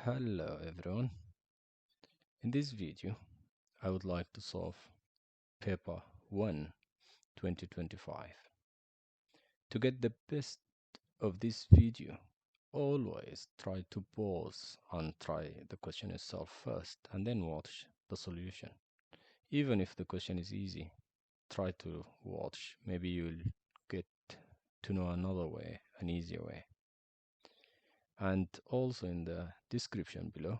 Hello everyone. In this video, I would like to solve paper 1 2025. To get the best of this video, always try to pause and try the question itself first and then watch the solution. Even if the question is easy, try to watch. Maybe you'll get to know another way, an easier way. And also in the description below,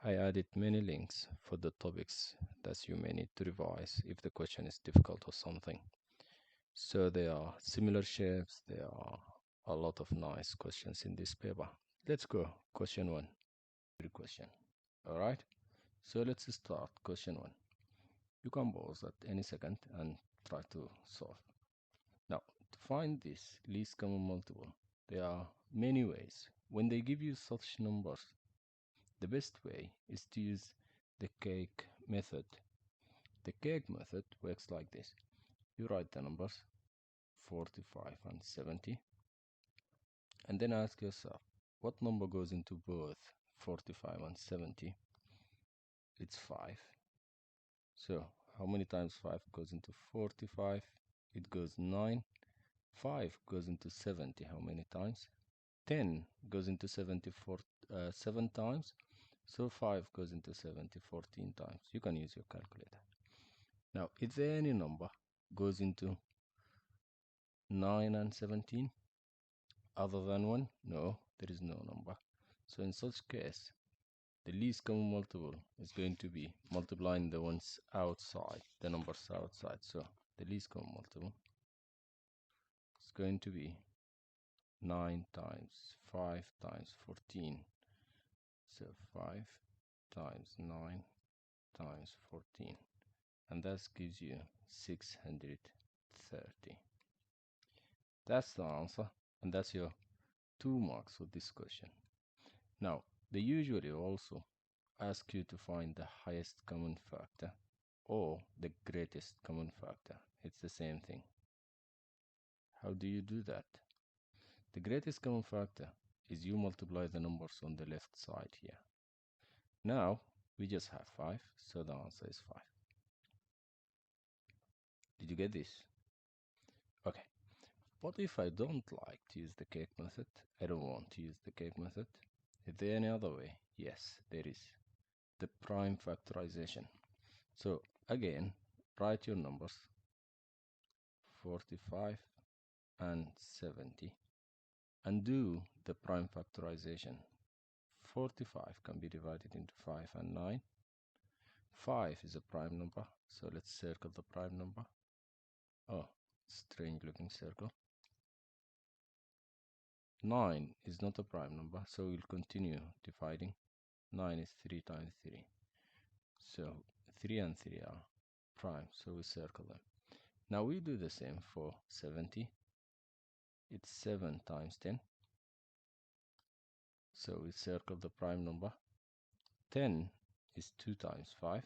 I added many links for the topics that you may need to revise if the question is difficult or something. So there are similar shapes, there are a lot of nice questions in this paper. Let's go, question 1. Good question. Alright, so let's start question 1. You can pause at any second and try to solve. Now, to find this least common multiple, there are many ways. When they give you such numbers, the best way is to use the cake method. The cake method works like this. You write the numbers 45 and 70 and then ask yourself, what number goes into both 45 and 70? It's 5. So how many times 5 goes into 45? It goes 9. 5 goes into 70 how many times? 10 goes into 74 7 times. So 5 goes into 70 14 times. You can use your calculator. Now, is there any number goes into 9 and 17 other than 1? No, there is no number. So in such case, the least common multiple is going to be multiplying the ones outside, the numbers outside. So the least common multiple is going to be 9 times 5 times 14. So 5 times 9 times 14. And that gives you 630. That's the answer, and that's your 2 marks for this question. Now, they usually also ask you to find the highest common factor or the greatest common factor. It's the same thing. How do you do that? The greatest common factor is you multiply the numbers on the left side here. Now, we just have 5, so the answer is 5. Did you get this? Okay. What if I don't like to use the cake method? I don't want to use the cake method. Is there any other way? Yes, there is. The prime factorization. So again, write your numbers 45 and 70 and do the prime factorization. 45 can be divided into 5 and 9. 5 is a prime number, so let's circle the prime number. Oh, strange looking circle. 9 is not a prime number, so we'll continue dividing. 9 is 3 times 3. So 3 and 3 are prime, so we circle them. Now we do the same for 70. It's 7 times 10. So we circle the prime number. 10 is 2 times 5.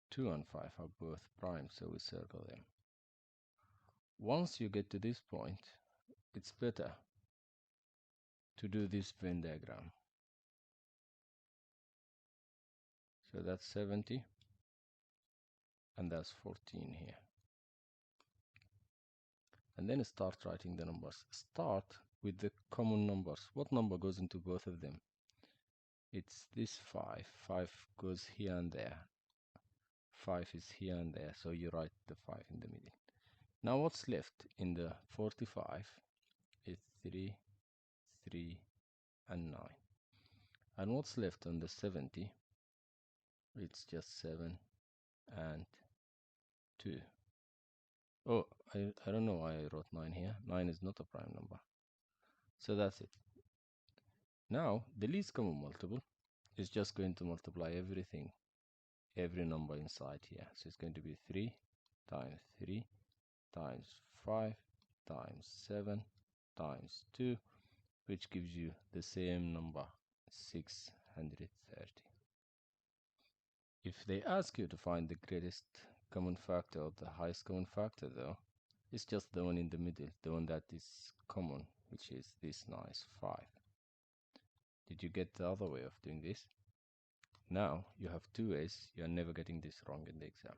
2 and 5 are both prime, so we circle them. Once you get to this point, it's better to do this Venn diagram. So that's 70, and that's 14 here. And then start writing the numbers. Start with the common numbers. What number goes into both of them? It's this 5. 5 goes here and there. 5 is here and there, so you write the 5 in the middle. Now what's left in the 45 is 3, 3, and 9. And what's left on the 70? It's just 7 and 2. Oh, I don't know why I wrote 9 here. 9 is not a prime number. So that's it. Now, the least common multiple is just going to multiply everything, every number inside here. So it's going to be 3 times 3 times 5 times 7 times 2, which gives you the same number, 630. If they ask you to find the greatest common factor or the highest common factor, though, it's just the one in the middle, the one that is common which is this nice 5. Did you get the other way of doing this? Now you have 2 ways. You're never getting this wrong in the exam.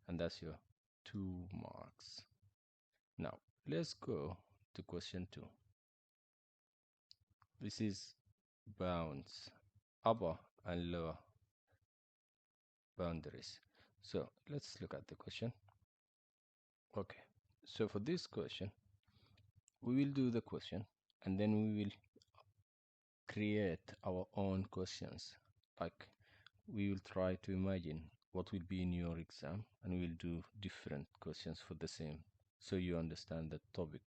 And that's your 2 marks. Now let's go to question 2. This is bounds, upper and lower boundaries. So let's look at the question. Okay, so for this question, we will do the question and then we will create our own questions. Like, we will try to imagine what will be in your exam, and we will do different questions for the same, so you understand the topic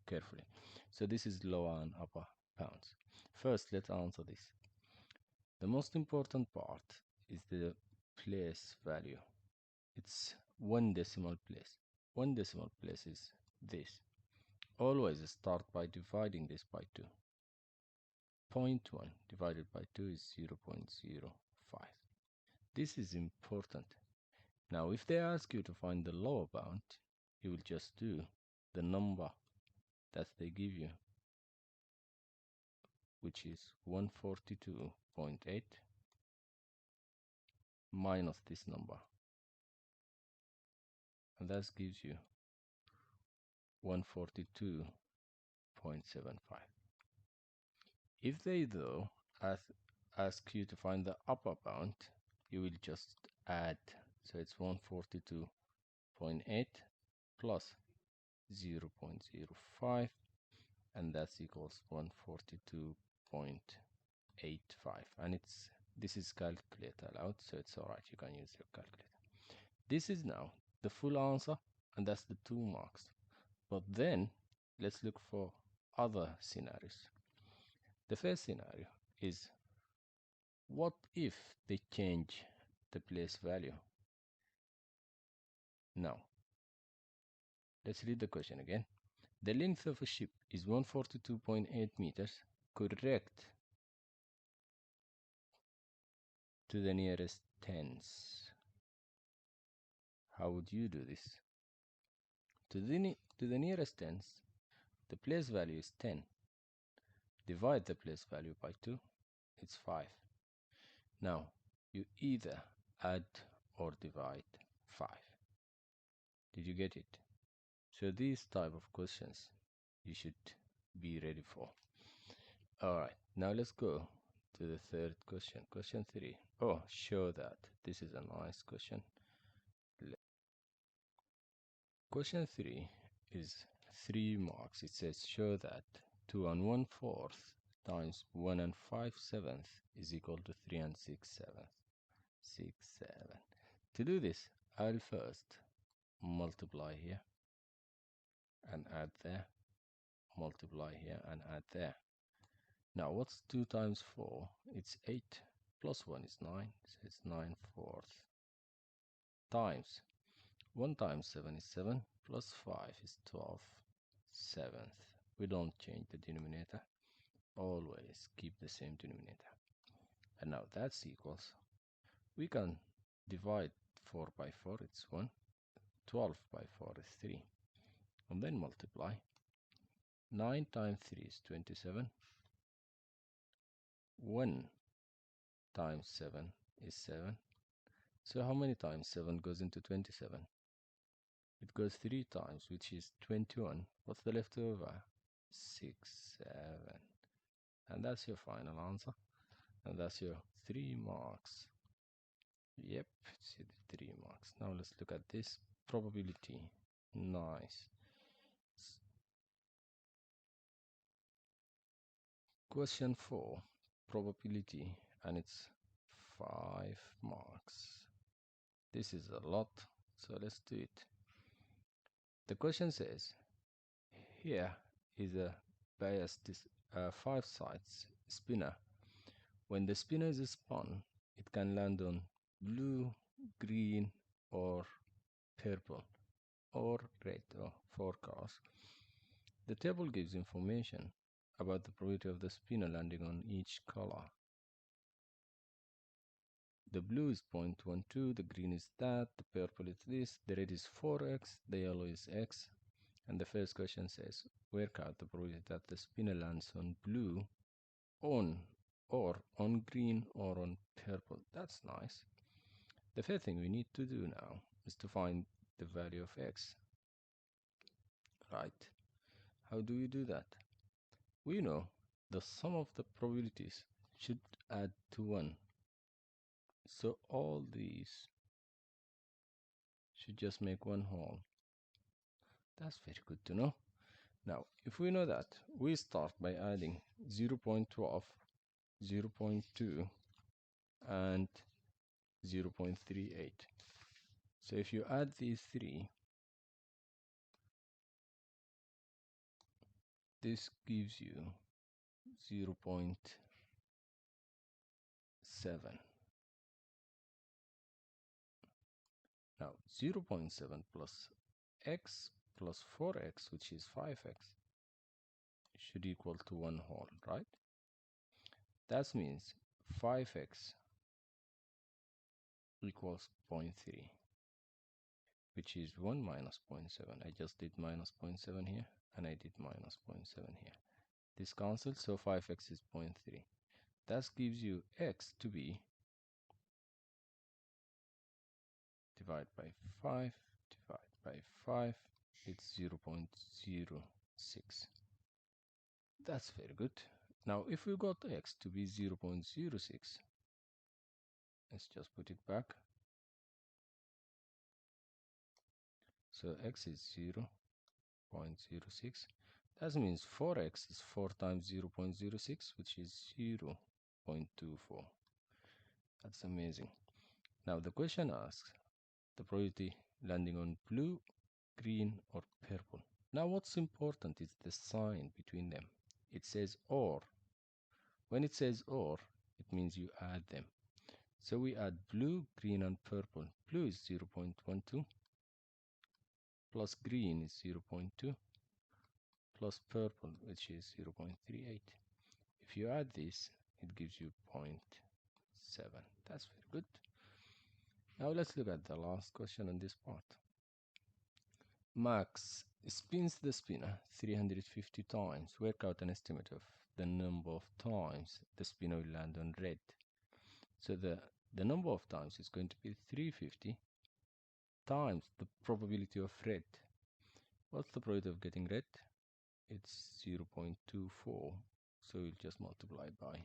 carefully. So this is lower and upper bounds. First, let's answer this. The most important part is the place value. It's 1 decimal place. 1 decimal place is this. Always start by dividing this by 2. 0.1 divided by 2 is 0.05. This is important. Now, if they ask you to find the lower bound, you will just do the number that they give you, which is 142.8 minus this number, and that gives you 142.75. If they though ask you to find the upper bound, you will just add, so it's 142.8 plus 0.05, and that equals 142.85, and this is calculator allowed, so it's alright, you can use your calculator. This is now the full answer, and that's the 2 marks. But then let's look for other scenarios. The first scenario is, what if they change the place value? Now let's read the question again. The length of a ship is 142.8 meters. Correct to the nearest tens. How would you do this? To the nearest tens, the place value is 10. Divide the place value by 2, it's 5. Now you either add or divide 5. Did you get it? So these type of questions you should be ready for. Alright, now let's go to the third question. Question 3. Oh, show that. This is a nice question. Question 3 is 3 marks. It says, show that 2 1/4 times 1 5/7 is equal to 3 6/7. 6/7. To do this, I'll first multiply here and add there, multiply here and add there. Now what's 2 times 4? It's 8, plus 1 is 9, so it's 9/4 times 1 times 7 is 7, plus 5 is 12/7. We don't change the denominator, always keep the same denominator. And now that's equals, we can divide 4 by 4, it's 1, 12 by 4 is 3, and then multiply. 9 times 3 is 27, 1 times 7 is 7. So how many times 7 goes into 27? It goes 3 times, which is 21. What's the leftover? 6, 7. And that's your final answer. And that's your 3 marks. Yep, see the 3 marks. Now let's look at this probability. Nice. Question 4, probability, and it's 5 marks. This is a lot, so let's do it. The question says, here is a biased 5 sides spinner. When the spinner is spun, it can land on blue, green, or purple, or red, or 4 colors. The table gives information about the probability of the spinner landing on each color. The blue is 0.12, the green is that, the purple is this, the red is 4x, the yellow is x, And the first question says, work out the probability that the spinner lands on blue, on green, or on purple. That's nice. The first thing we need to do now is to find the value of x. Right? How do we do that? We know the sum of the probabilities should add to 1. So all these should just make one whole. That's very good to know. Now, if we know that, we start by adding 0.12, 0.2, and 0.38. So if you add these three, this gives you 0.7. Now 0.7 plus x plus 4x, which is 5x, should equal to 1 whole, right? That means 5x equals 0.3, which is 1 minus 0.7. I just did minus 0.7 here, and I did minus 0.7 here. This cancels, so 5x is 0.3. That gives you x to be divided by 5, divided by 5, it's 0.06. That's very good. Now, if we got x to be 0.06, let's just put it back. So x is 0.06. That means 4x is 4 times 0.06, which is 0.24. That's amazing. Now, the question asks the probability landing on blue, green, or purple. Now, what's important is the sign between them. It says or. When it says or, it means you add them. So we add blue, green, and purple. Blue is 0.12 plus green is 0.2 plus purple, which is 0.38. If you add this, it gives you 0.7. That's very good. Now let's look at the last question on this part. Max spins the spinner 350 times. Work out an estimate of the number of times the spinner will land on red. So the number of times is going to be 350 times the probability of red. What's the probability of getting red? It's 0.24. So we'll just multiply by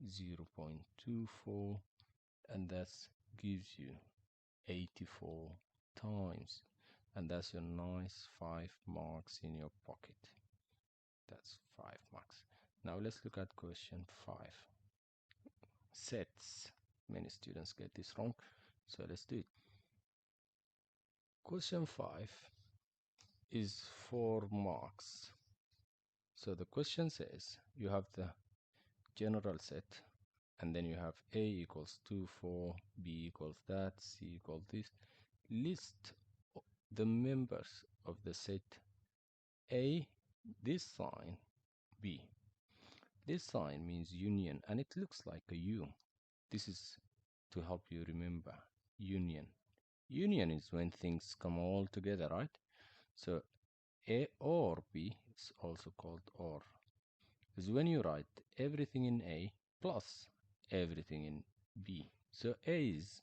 0.24, and that gives you 84 times. And that's your nice 5 marks in your pocket. That's 5 marks. Now let's look at question 5. Sets. Many students get this wrong, so let's do it. Question 5 is 4 marks. So the question says you have the general set, and then you have A equals 2, 4, B equals that, C equals this. List the members of the set A, this sign, B. This sign means union, and it looks like a U. This is to help you remember union. Union is when things come all together, right? So A or B is also called OR. Is when you write everything in A plus everything in B. So A is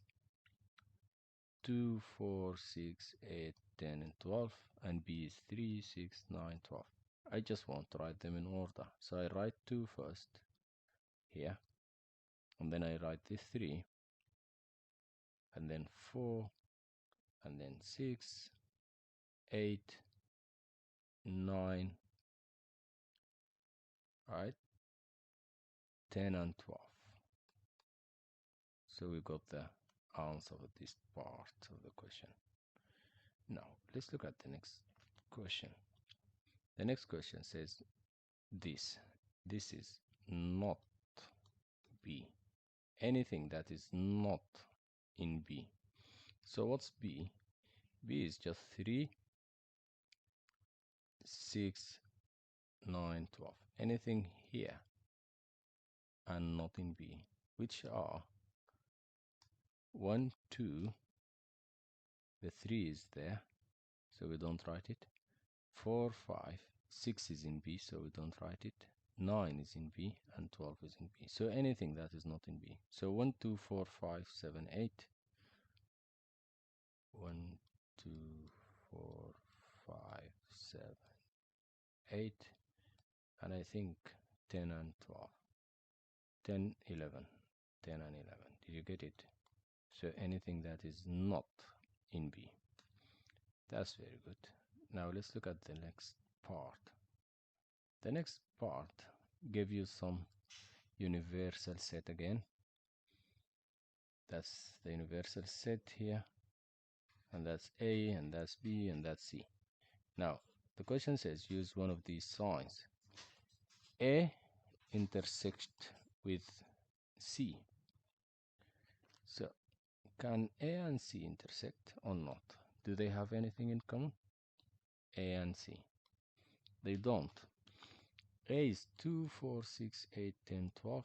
2, 4, 6, 8, 10, and 12, and B is 3, 6, 9, 12. I just want to write them in order. So I write 2 first here, and then I write this 3, and then 4, and then 6, 8, 9, right? 10 and 12. So we got the answer of this part of the question. Now let's look at the next question. The next question says this is not B. Anything that is not in B. So what's B? B is just 3, 6, 9, 12. Anything here and not in B, which are 1, 2, the 3 is there, so we don't write it. 4, 5, 6 is in B, so we don't write it. 9 is in B, and 12 is in B. So anything that is not in B. So 1, 2, 4, 5, 7, 8. 1, 2, 4, 5, 7, 8. And I think 10 and 12. 10, 11. 10 and 11. Did you get it? So anything that is not in B. That's very good. Now let's look at the next part. The next part gave you some universal set again. That's the universal set here. And that's A, and that's B, and that's C. Now, the question says use one of these signs. A intersect with C. So, can A and C intersect or not? Do they have anything in common? A and C. They don't. A is 2, 4, 6, 8, 10, 12.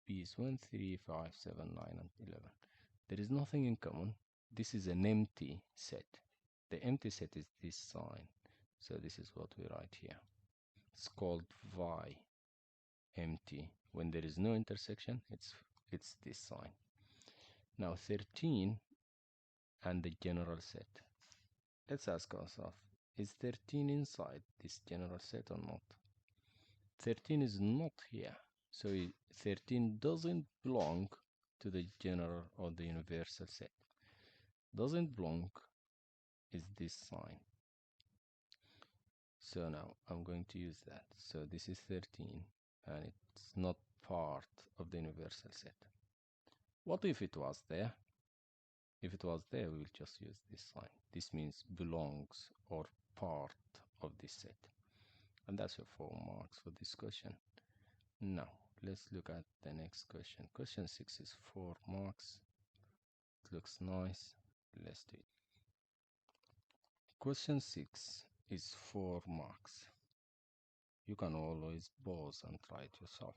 B is 1, 3, 5, 7, 9, and 11. There is nothing in common. This is an empty set. The empty set is this sign. So this is what we write here. It's called Y, empty. When there is no intersection, it's this sign. Now 13 and the general set. Let's ask ourselves, is 13 inside this general set or not? 13 is not here. So 13 doesn't belong to the general or the universal set. Doesn't belong is this sign. So now I'm going to use that. So this is 13 and it's not part of the universal set. What if it was there? If it was there, we will just use this sign. This means belongs or part of this set. And that's your 4 marks for this question. Now, let's look at the next question. Question 6 is 4 marks. It looks nice. Let's do it. Question 6 is 4 marks. You can always pause and try it yourself.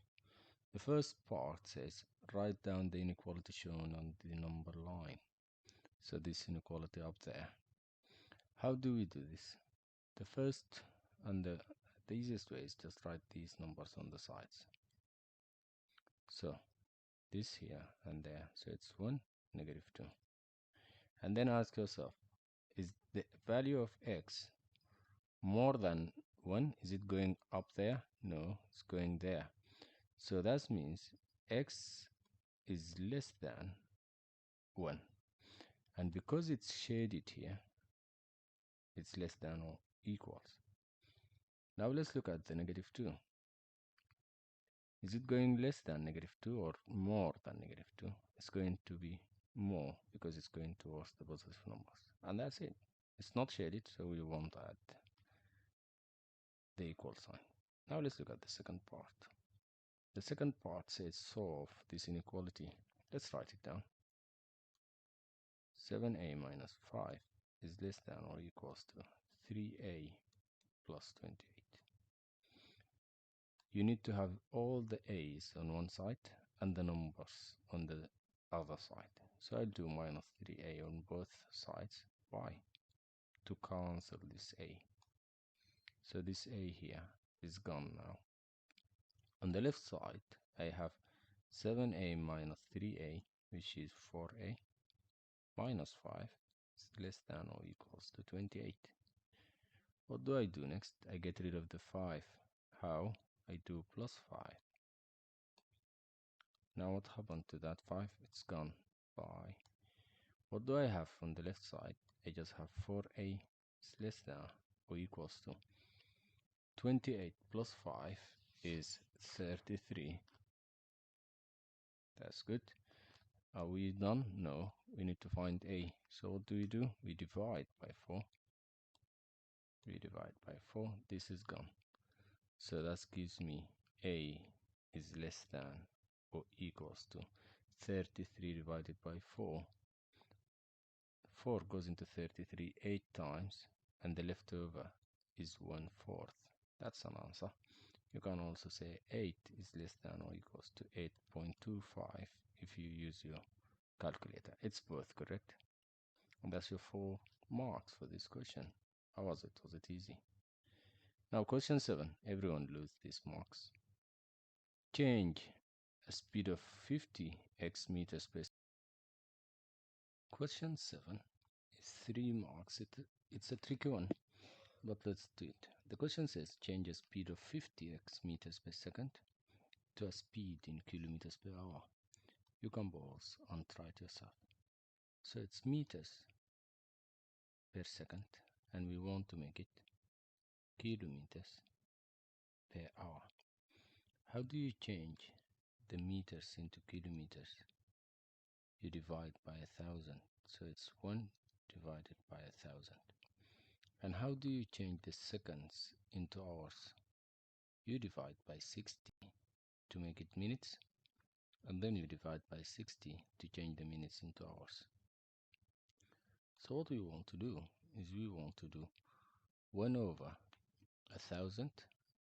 The first part says, write down the inequality shown on the number line. So this inequality up there. How do we do this? The first and the easiest way is just write these numbers on the sides. So this here and there. So it's 1, -2. And then ask yourself, is the value of x more than 1? Is it going up there? No, it's going there. So that means x is less than 1. And because it's shaded here, it's less than or equals. Now let's look at the -2. Is it going less than -2 or more than -2? It's going to be more because it's going towards the positive numbers. And that's it. It's not shaded, so we won't add the equal sign. Now let's look at the second part. The second part says solve this inequality. Let's write it down. 7a minus 5 is less than or equals to 3a plus 28. You need to have all the a's on one side and the numbers on the other side. So I'll do minus 3a on both sides. Why? To cancel this a. So this a here is gone now. On the left side, I have 7a minus 3a, which is 4a, minus 5 is less than or equals to 28. What do I do next? I get rid of the 5. How? I do plus 5. Now what happened to that 5? It's gone. Bye. What do I have on the left side? I just have 4a is less than or equals to 28 plus 5 is 33. That's good. Are we done? No. We need to find a. So what do? We divide by 4. We divide by 4. This is gone. So that gives me a is less than or equals to 33 divided by 4. 4 goes into 33 8 times, and the leftover is 1/4. That's an answer. You can also say 8 is less than or equals to 8.25 if you use your calculator. It's both correct. And that's your 4 marks for this question. How was it? Was it easy? Now question 7, everyone lose these marks. Change a speed of 50 x meters per second. Question 7 is 3 marks. It's a tricky one, but let's do it. The question says change a speed of 50 x meters per second to a speed in kilometers per hour. You can pause and try it yourself. So it's meters per second, and we want to make it kilometers per hour. How do you change the meters into kilometers? You divide by 1,000, so it's 1 divided by 1,000. And how do you change the seconds into hours? You divide by 60 to make it minutes, and then you divide by 60 to change the minutes into hours. So what we want to do is we want to do 1 over 1,000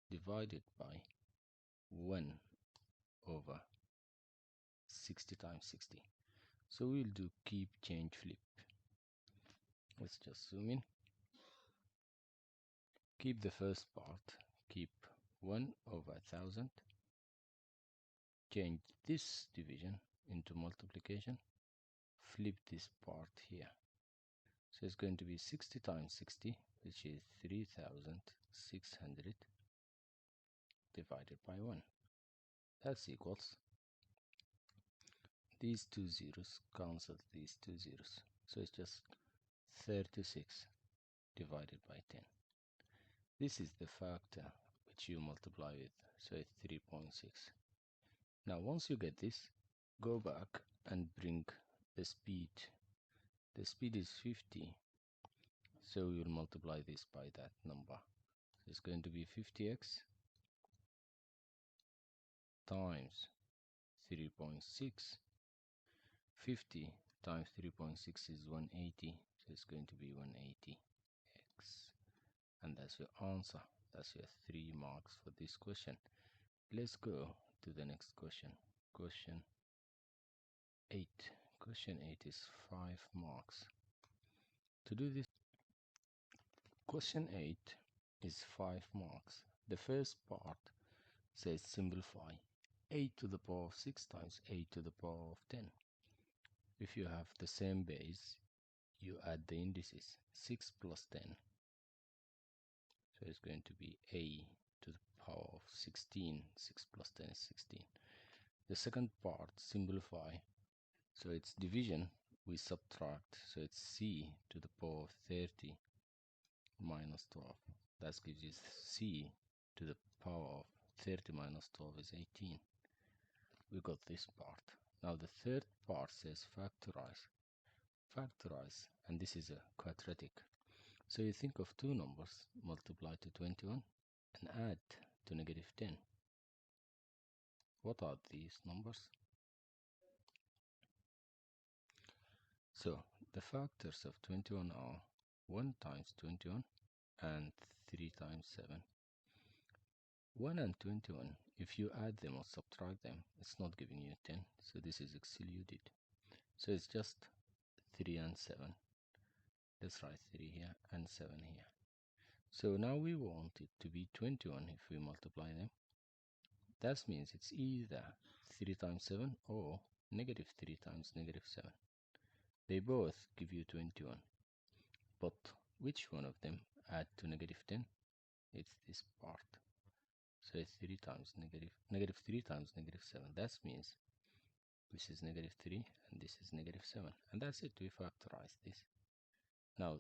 divided by 1 over 60 times 60. So we'll do keep change flip. Let's just zoom in. Keep the first part, keep 1 over 1,000. Change this division into multiplication. Flip this part here. So it's going to be 60 times 60, which is 3,600 divided by 1. That's equals. These two zeros cancel these two zeros. So it's just 36 divided by 10. This is the factor which you multiply with, so it's 3.6. Now once you get this, go back and bring the speed. The speed is 50, so we will multiply this by that number. So it's going to be 50x times 3.6. 50 times 3.6 is 180, so it's going to be 180x. And that's your answer. That's your 3 marks for this question. Let's go to the next question. Question 8. Question 8 is 5 marks. To do this, question 8 is 5 marks. The first part says simplify 8 to the power of 6 times 8 to the power of 10. If you have the same base, you add the indices. 6 plus 10. So it's going to be a to the power of 16. 6 plus 10 is 16. The second part, simplify. So it's division, we subtract. So it's c to the power of 30 minus 12. That gives you c to the power of 30 minus 12 is 18. We got this part. Now the third part says factorize. Factorize, and this is a quadratic. So you think of two numbers, multiply to 21 and add to negative 10. What are these numbers? So the factors of 21 are 1 times 21 and 3 times 7. 1 and 21, if you add them or subtract them, it's not giving you 10, so this is excluded. So it's just 3 and 7. Let's write 3 here and 7 here. So now we want it to be 21 if we multiply them. That means it's either 3 times 7 or negative 3 times negative 7. They both give you 21. But which one of them add to negative 10? It's this part. So it's 3 times negative 3 times negative 7. That means this is negative 3 and this is negative 7. And that's it. We factorize this. Now,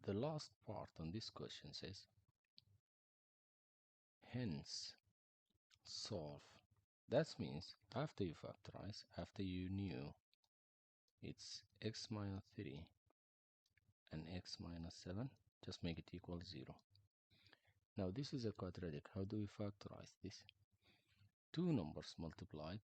the last part on this question says, hence, solve. That means after you factorize, after you knew it's x minus 3 and x minus 7, just make it equal 0. Now this is a quadratic. How do we factorize this? Two numbers multiplied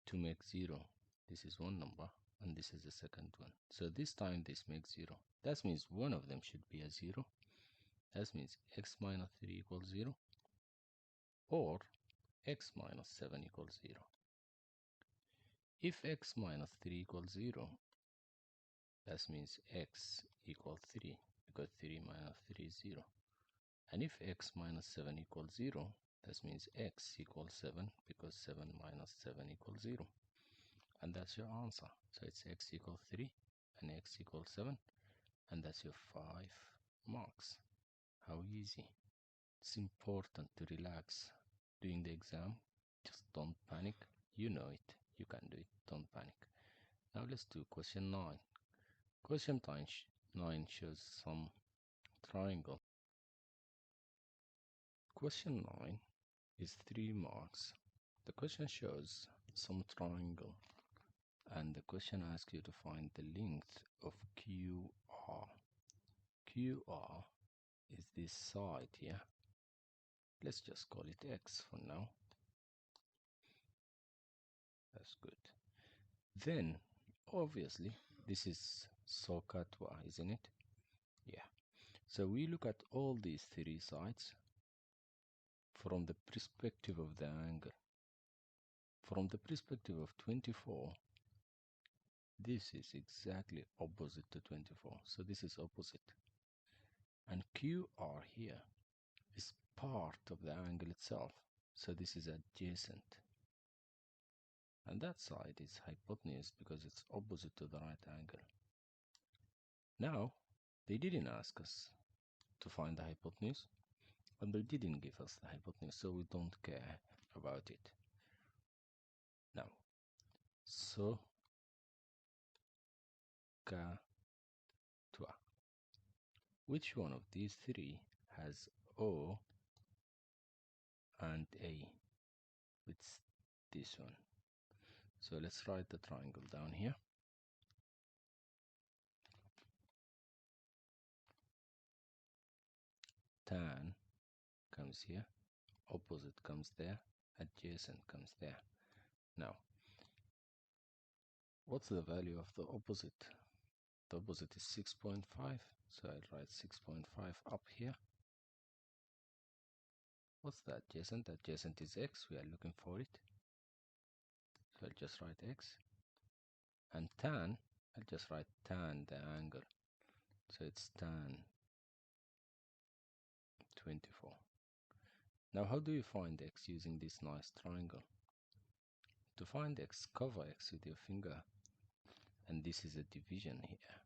to make 0. This is one number and this is the second one. So this time this makes 0. That means one of them should be a 0. That means x minus 3 equals 0 or x minus 7 equals 0. If x minus 3 equals 0, that means x equals 3 because 3 minus 3 is 0. And if x minus 7 equals 0, that means x equals 7 because 7 minus 7 equals 0. And that's your answer. So it's x equals 3 and x equals 7. And that's your 5 marks. How easy. It's important to relax during the exam. Just don't panic. You know it. You can do it. Don't panic. Now let's do question 9. Question 9 shows some triangle. Question 9 is 3 marks. The question shows some triangle. And the question asks you to find the length of QR. QR is this side here. Let's just call it X for now. That's good. Then, obviously, this is SOHCAHTOA, isn't it? Yeah. So we look at all these 3 sides from the perspective of the angle. From the perspective of 24, this is exactly opposite to 24. So this is opposite. And QR here is part of the angle itself. So this is adjacent. And that side is hypotenuse because it's opposite to the right angle. Now, they didn't ask us to find the hypotenuse, and they didn't give us the hypotenuse, so we don't care about it. Now, SOHCAHTOA. Which one of these 3 has O and A? It's this one. So let's write the triangle down here. Tan comes here, opposite comes there, adjacent comes there. Now, what's the value of the opposite? The opposite is 6.5, so I'll write 6.5 up here. What's the adjacent? Adjacent is x, we are looking for it. So I'll just write x. And tan, I'll just write tan, the angle. So it's tan 24. Now how do you find x using this nice triangle? To find x, cover x with your finger. And this is a division here.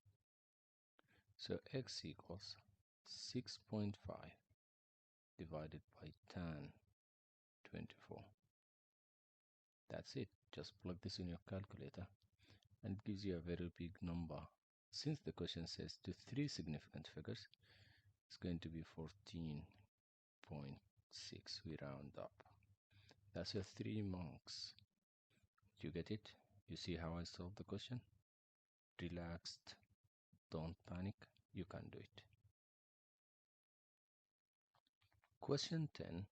So x equals 6.5 divided by tan 24. That's it. Just plug this in your calculator and it gives you a very big number. Since the question says to 3 significant figures, it's going to be 14.6. We round up. That's your 3 marks. You get it? You see how I solved the question? Relaxed. Don't panic. You can do it. Question 10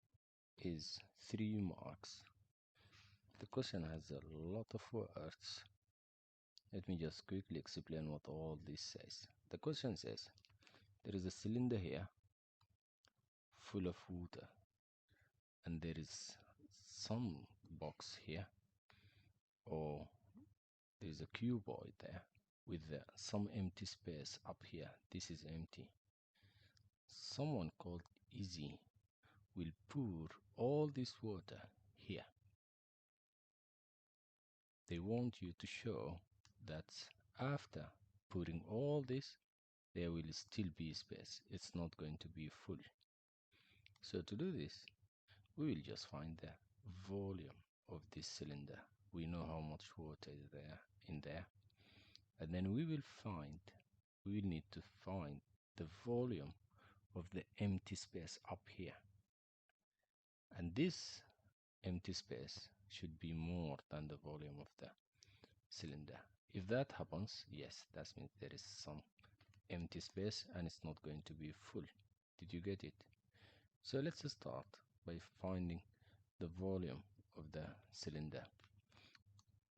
is 3 marks. The question has a lot of words. Let me just quickly explain what all this says. The question says there is a cylinder here full of water, and there is some box here, or there is a cuboid there with some empty space up here. This is empty. Someone called Izzy will pour all this water here. They want you to show that after pouring all this, there will still be space. It's not going to be full. So to do this, we will just find the volume of this cylinder. We know how much water is there in there. And then we will need to find the volume of the empty space up here. And this empty space should be more than the volume of the cylinder. If that happens, yes, that means there is some empty space and it's not going to be full. Did you get it? So let's start by finding the volume of the cylinder.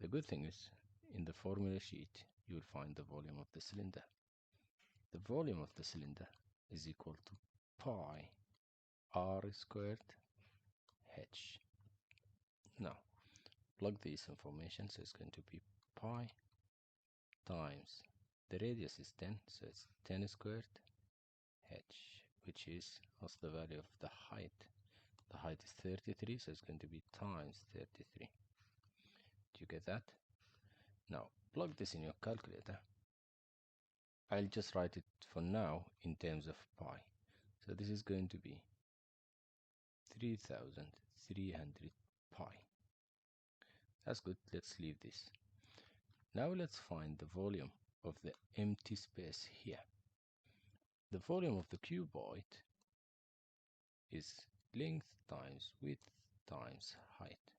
The good thing is, in the formula sheet, you will find the volume of the cylinder. The volume of the cylinder is equal to pi r squared h. Now, plug this information, so it's going to be pi times the radius is 10, so it's 10 squared h which is, what's the value of the height? The height is 33, so it's going to be times 33. Do you get that? Now, plug this in your calculator. I'll just write it for now in terms of pi. So this is going to be 3,300 pi. That's good. Let's leave this. Now let's find the volume of the empty space here. The volume of the cuboid is length times width times height.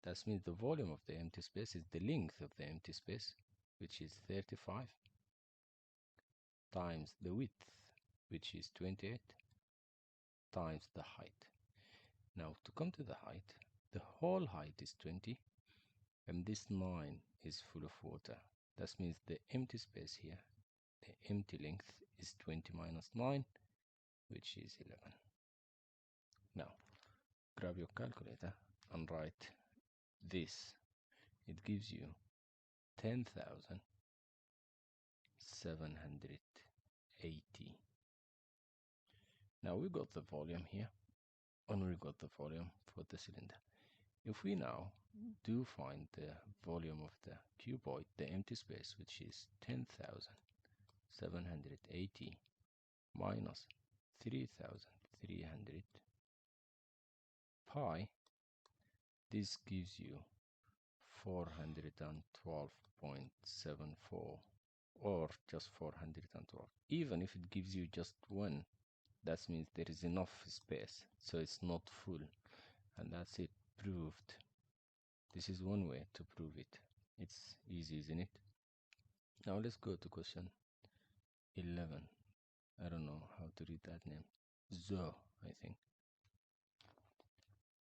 That means the volume of the empty space is the length of the empty space, which is 35, times the width, which is 28, times the height. Now to come to the height, the whole height is 20, and this 9 is full of water. That means the empty space here, the empty length, is 20 minus 9, which is 11. Now, grab your calculator and write this. It gives you 10,780. Now we got the volume here, and we got the volume for the cylinder. If we now do find the volume of the cuboid, the empty space, which is 10,780 minus 3,300 pi, this gives you 412.74, or just 412. Even if it gives you just 1, that means there is enough space, so it's not full. And that's it, proved. This is one way to prove it. It's easy, isn't it? Now let's go to question 11. I don't know how to read that name. Zo, I think.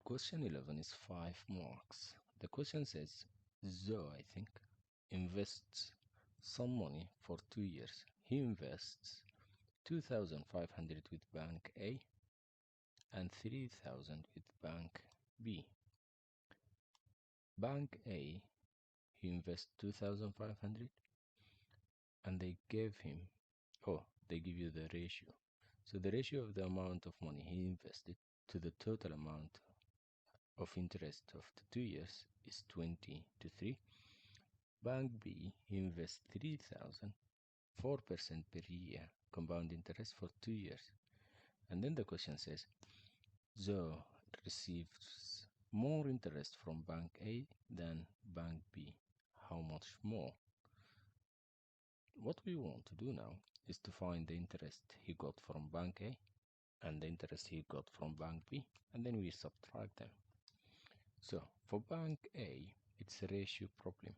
Question 11 is 5 marks. The question says, Zo, I think, invests some money for 2 years. He invests 2,500 with Bank A and 3,000 with Bank B. Bank A, he invests 2,500, and they gave him, they give you the ratio. So the ratio of the amount of money he invested to the total amount of interest of the 2 years is 20 to 3. Bank B, he invests 3,000, 4% per year, compound interest for 2 years. And then the question says, Zo receives more interest from Bank A than Bank B. How much more? What we want to do now is to find the interest he got from Bank A and the interest he got from Bank B, and then we subtract them. So for Bank A, it's a ratio problem.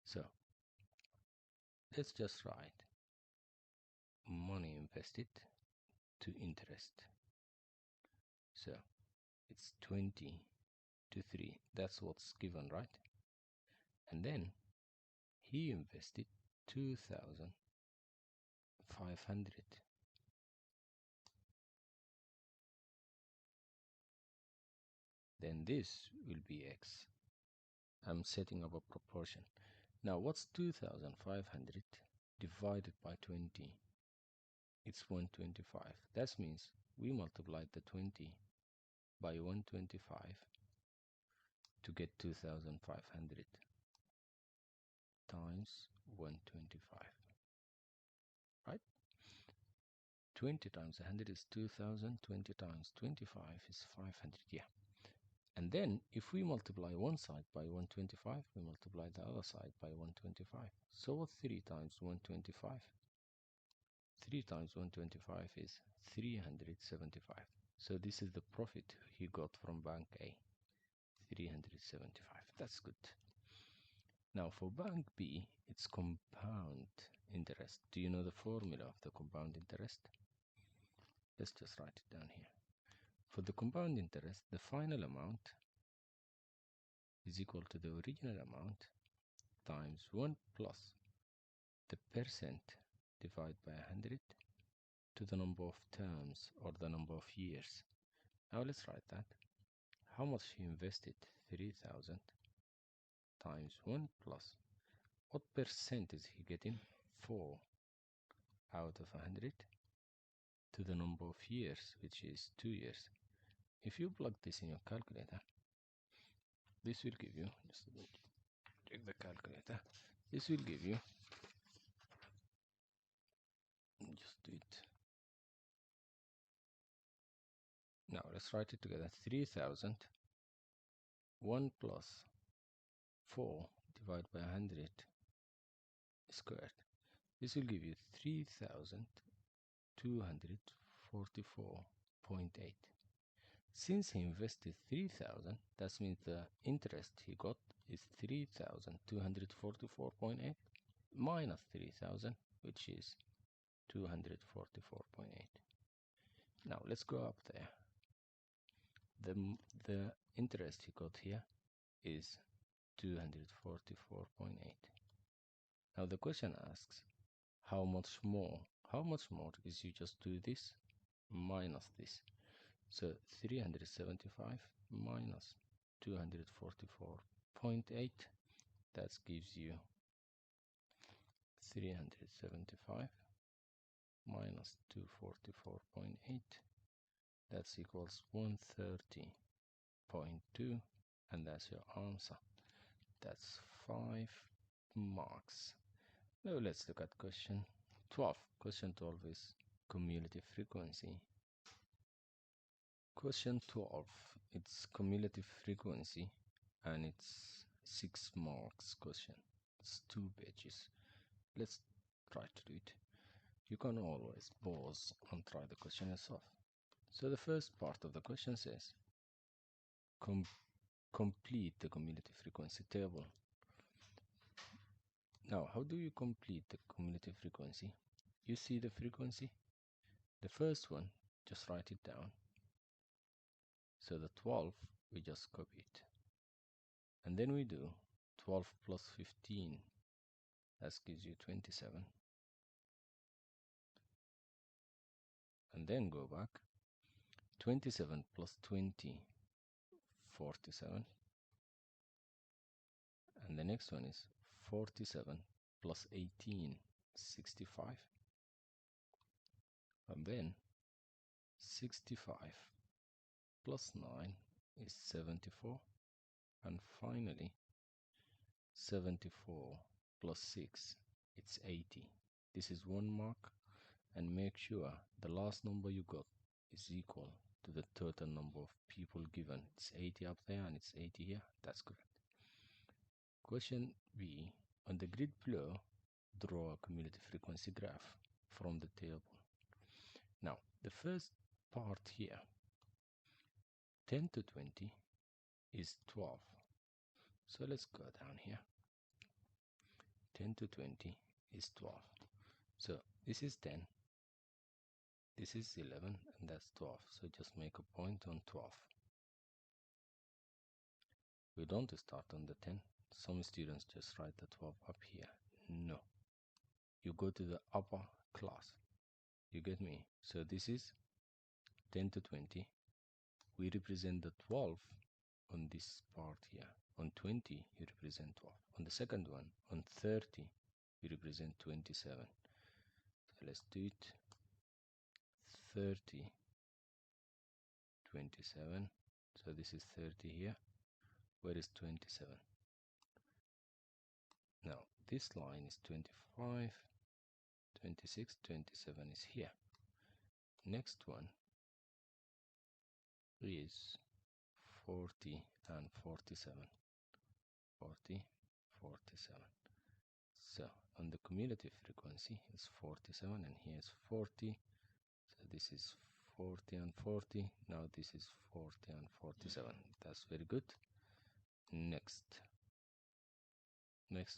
So let's just write money invested to interest. So it's 20 to 3. That's what's given, right? And then he invested 2,500. Then this will be x. I'm setting up a proportion. Now what's 2,500 divided by 20? It's 125. That means we multiplied the 20 by 125 to get 2,500 times 125, right? 20 times 100 is 2,000, 20 times 25 is 500, yeah. And then if we multiply one side by 125, we multiply the other side by 125. So what's 3 times 125? 3 times 125 is 375. So this is the profit he got from Bank A, 375. That's good. Now for Bank B, it's compound interest. Do you know the formula of the compound interest? Let's just write it down here. For the compound interest, the final amount is equal to the original amount times 1 plus the percent divided by 100 to the number of terms, or the number of years. Now let's write that. How much he invested? 3,000 times 1 plus, what percent is he getting? 4 out of 100. to the number of years, which is 2 years. If you plug this in your calculator, this will give you, just check the calculator, this will give you, just do it. Now let's write it together. 3000, 1 plus 4 divided by 100 squared. This will give you 3,244.8. Since he invested 3,000, that means the interest he got is 3,244.8 minus 3,000, which is 244.8. Now let's go up there. The interest he got here is 244.8. Now the question asks, how much more? How much more is you just do this minus this. So 375 minus 244.8, that gives you 375 minus 244.8, that's equals 130.2, and that's your answer. That's 5 marks. Now let's look at question 12. Question 12 is cumulative frequency. Question 12, it's cumulative frequency and it's 6 marks question. It's 2 pages. Let's try to do it. You can always pause and try the question yourself. So the first part of the question says, complete the cumulative frequency table. Now, how do you complete the cumulative frequency? You see the frequency? The first one, just write it down. So the 12, we just copy it. And then we do 12 plus 15. That gives you 27. And then go back. 27 plus 20, 47. And the next one is 47 plus 18, 65. And then 65 plus 9 is 74. And finally, 74 plus 6, it's 80. This is 1 mark, and make sure the last number you got is equal to the total number of people given. It's 80 up there and it's 80 here. That's correct. Question B. On the grid below, draw a cumulative frequency graph from the table. Now, the first part here, 10 to 20 is 12. So let's go down here. 10 to 20 is 12. So this is 10, this is 11, and that's 12. So just make a point on 12. We don't start on the 10. Some students just write the 12 up here. No. You go to the upper class. You get me? So this is 10 to 20. We represent the 12 on this part here. On 20, you represent 12. On the second one, on 30, we represent 27. So let's do it. 30, 27. So this is 30 here. Where is 27? Now, this line is 25, 26, 27 is here. Next one is 40 and 47. 40, 47. So, on the cumulative frequency, it's 47, and here is 40. So, this is 40 and 40. Now, this is 40 and 47. That's very good. Next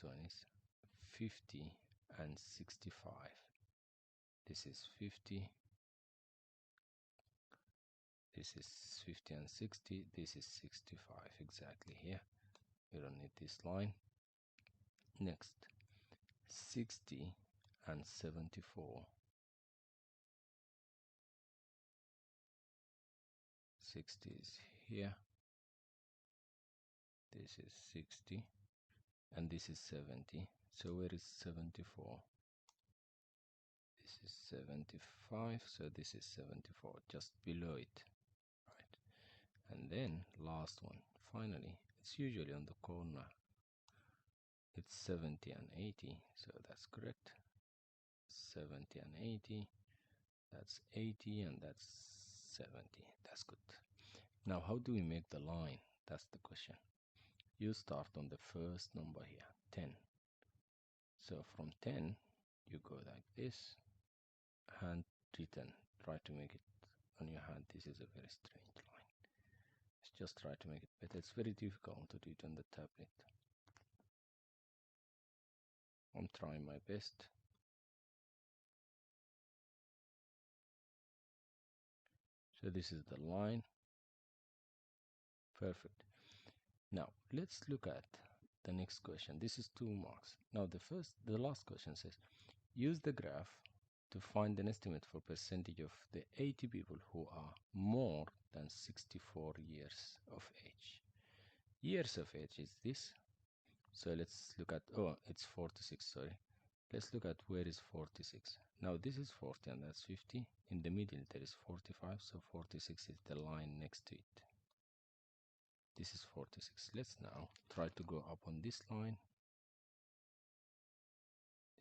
one is 50 and 65. This is 50. This is 50 and 60. This is 65 exactly here. We don't need this line. Next, 60 and 74. 60 is here. This is 60. And this is 70. So where is 74? This is 75, so this is 74, just below it, right? And then last one, finally, it's usually on the corner. It's 70 and 80, so that's correct. 70 and 80, that's 80, and that's 70. That's good. Now, how do we make the line? That's the question. You start on the first number here, 10. So from 10, you go like this, hand written. Try to make it on your hand. This is a very strange line. Let's just try to make it better. It's very difficult to do it on the tablet. I'm trying my best. So this is the line. Perfect. Now let's look at the next question. This is 2 marks. Now the last question says, use the graph to find an estimate for percentage of the 80 people who are more than 64 years of age. Years of age is this. So let's look at, oh, it's 46, sorry. Let's look at where is 46. Now this is 40 and that's 50. In the middle there is 45, so 46 is the line next to it. This is 46. Let's now try to go up on this line.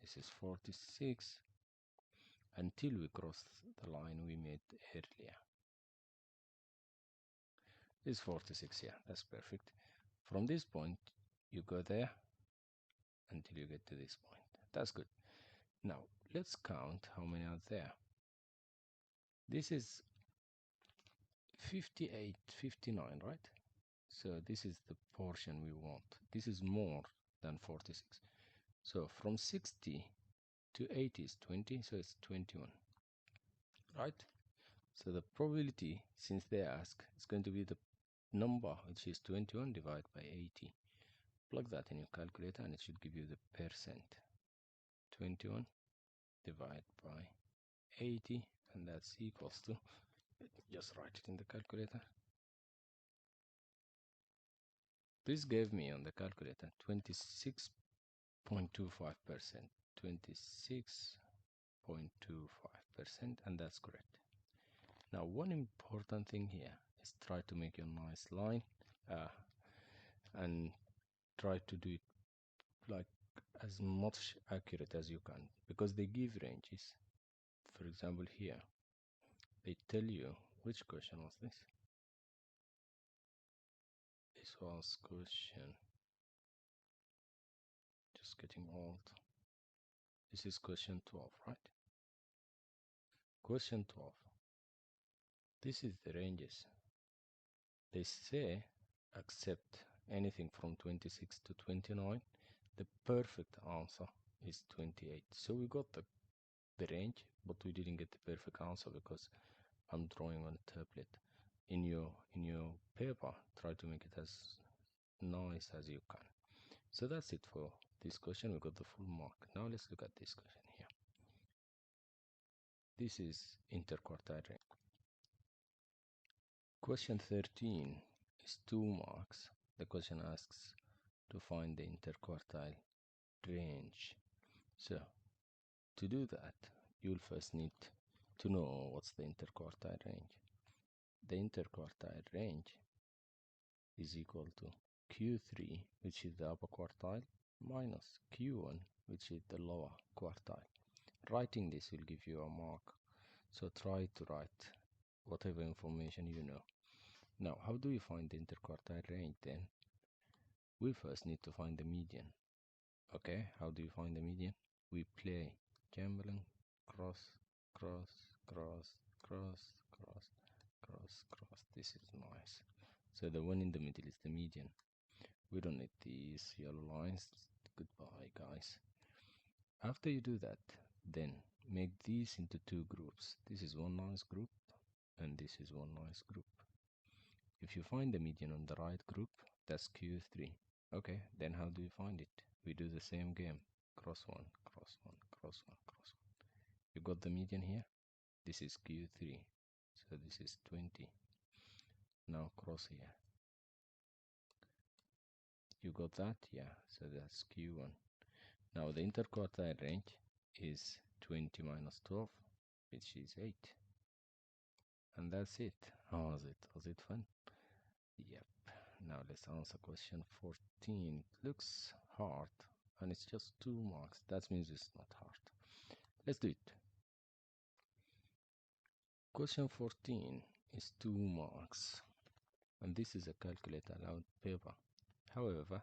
This is 46 until we cross the line we made earlier. This is 46, yeah, that's perfect. From this point, you go there until you get to this point. That's good. Now, let's count how many are there. This is 58, 59, right? So this is the portion we want. This is more than 46. So from 60 to 80 is 20, so it's 21, right? So the probability, since they ask, it's going to be the number, which is 21 divided by 80. Plug that in your calculator and it should give you the percent. 21 divided by 80, and that's equals to, let me just write it in the calculator. This gave me on the calculator 26.25%. 26.25%, and that's correct. Now, one important thing here is try to make your nice line and try to do it like as much accurate as you can, because they give ranges. For example, here they tell you, which question was this? This was question, just getting old. This is question 12, right? Question 12. This is the ranges. They say accept anything from 26 to 29. The perfect answer is 28. So we got the range, but we didn't get the perfect answer because I'm drawing on a tablet. In your paper, try to make it as nice as you can. So that's it for this question. We got the full mark. Now let's look at this question here. This is interquartile range. Question 13 is 2 marks. The question asks to find the interquartile range. So to do that, you'll first need to know what's the interquartile range. The interquartile range is equal to Q3, which is the upper quartile, minus Q1, which is the lower quartile. Writing this will give you a mark, so try to write whatever information you know. Now, how do we find the interquartile range then? We first need to find the median. Okay, how do you find the median? We play gambling, cross, cross, cross, cross, cross, cross, cross. This is nice. So the one in the middle is the median. We don't need these yellow lines. Goodbye, guys. After you do that, then make these into 2 groups. This is one nice group, and this is one nice group. If you find the median on the right group, that's Q3. Okay, then how do we find it? We do the same game. Cross 1, cross 1, cross 1, cross 1. You got the median here? This is Q3. So this is 20. Now cross here. You got that? Yeah, so that's Q1. Now the interquartile range is 20 minus 12, which is 8. And that's it. How was it? Was it fun? Yep. Now let's answer question 14. It looks hard, and it's just 2 marks. That means it's not hard. Let's do it. Question 14 is 2 marks, and this is a calculator allowed paper. However,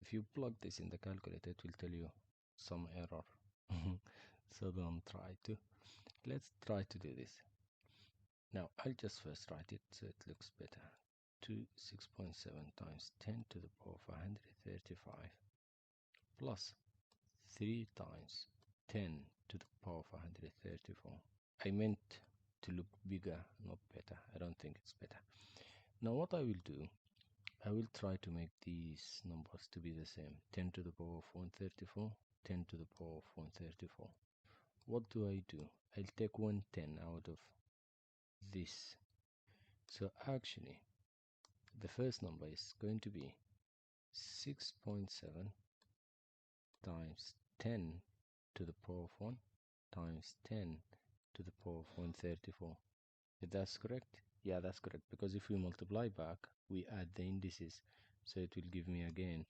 if you plug this in the calculator, it will tell you some error. So don't try to. Let's try to do this. Now I'll just first write it so it looks better. 6.7 times 10 to the power of 135 plus 3 times 10 to the power of 134. I meant to look bigger, not better. I don't think it's better. Now what I will do, I will try to make these numbers to be the same. 10 to the power of 134, 10 to the power of 134. What do? I'll take 110 out of this. So actually, the first number is going to be 6.7 times 10 to the power of 1 times 10 to the power of 134. If that's correct? Yeah, that's correct, because if we multiply back, we add the indices, so it will give me again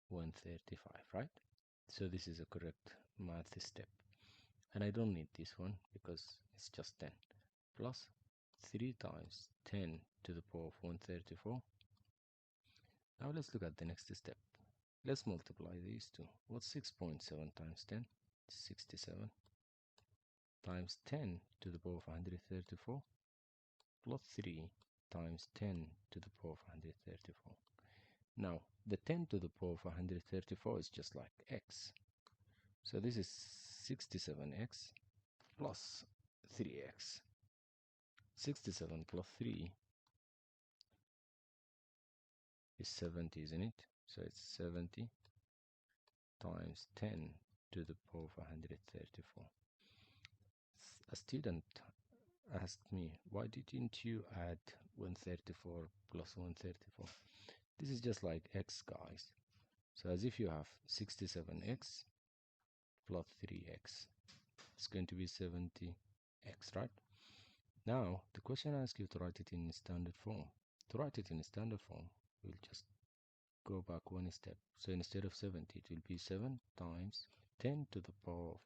135, right? So this is a correct math step. And I don't need this one because it's just 10. Plus 3 times 10 to the power of 134. Now let's look at the next step. Let's multiply these two. What's 6.7 times 10? 67 times 10 to the power of 134 plus 3 times 10 to the power of 134. Now, the 10 to the power of 134 is just like x. So this is 67x plus 3x. 67 plus 3 is 70, isn't it? So it's 70 times 10 to the power of 134. A student asked me, why didn't you add 134 plus 134? This is just like x, guys. So as if you have 67x plus 3x. It's going to be 70x, right? Now, the question asks you to write it in standard form. To write it in standard form, we'll just go back one step. So instead of 70, it will be 7 times 10 to the power of.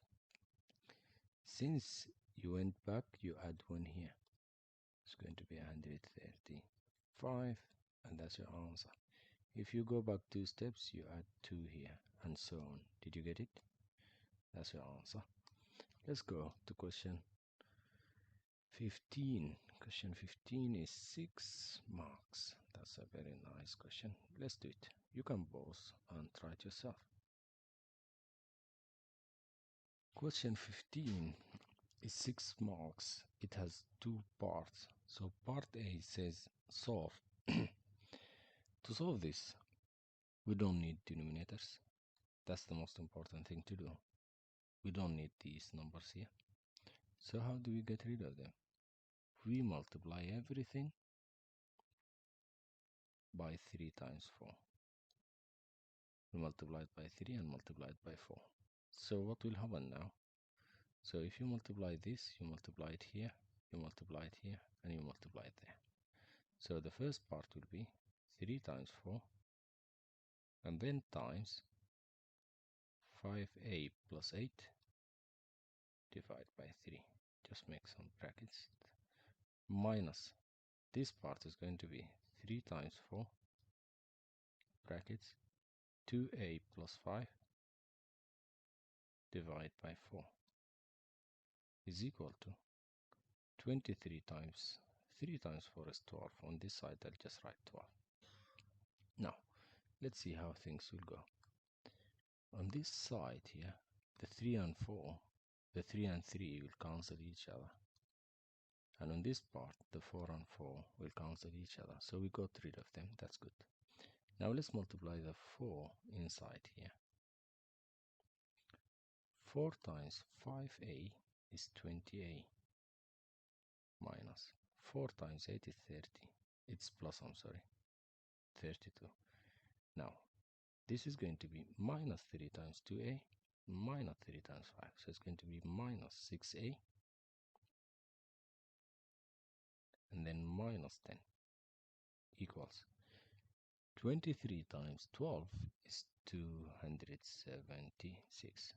Since you went back, you add 1 here. It's going to be 135, and that's your answer. If you go back 2 steps, you add 2 here, and so on. Did you get it? That's your answer. Let's go to question 15. Question 15 is 6 marks. That's a very nice question. Let's do it. You can pause and try it yourself. Question 15 is 6 marks. It has 2 parts. So part A says solve. To solve this, we don't need denominators. That's the most important thing to do. We don't need these numbers here. So how do we get rid of them? We multiply everything by 3 times 4. We multiply it by 3 and multiply it by 4. So what will happen now? So if you multiply this, you multiply it here, you multiply it here, and you multiply it there. So the first part will be 3 times 4, and then times 5a plus 8 divided by 3. Just make some brackets. Minus, this part is going to be 3 times 4, brackets, 2a plus 5 divided by 4 is equal to 23 times 3 times 4 is 12. On this side, I'll just write 12. Now, let's see how things will go. On this side here, the 3 and 4, the 3 and 3 will cancel each other. And on this part, the 4 and 4 will cancel each other. So we got rid of them. That's good. Now let's multiply the 4 inside here. 4 times 5a is 20a minus 4 times 8 is 30. It's plus, I'm sorry, 32. Now, this is going to be minus 3 times 2a minus 3 times 5. So it's going to be minus 6a, and then minus 10 equals 23 times 12 is 276.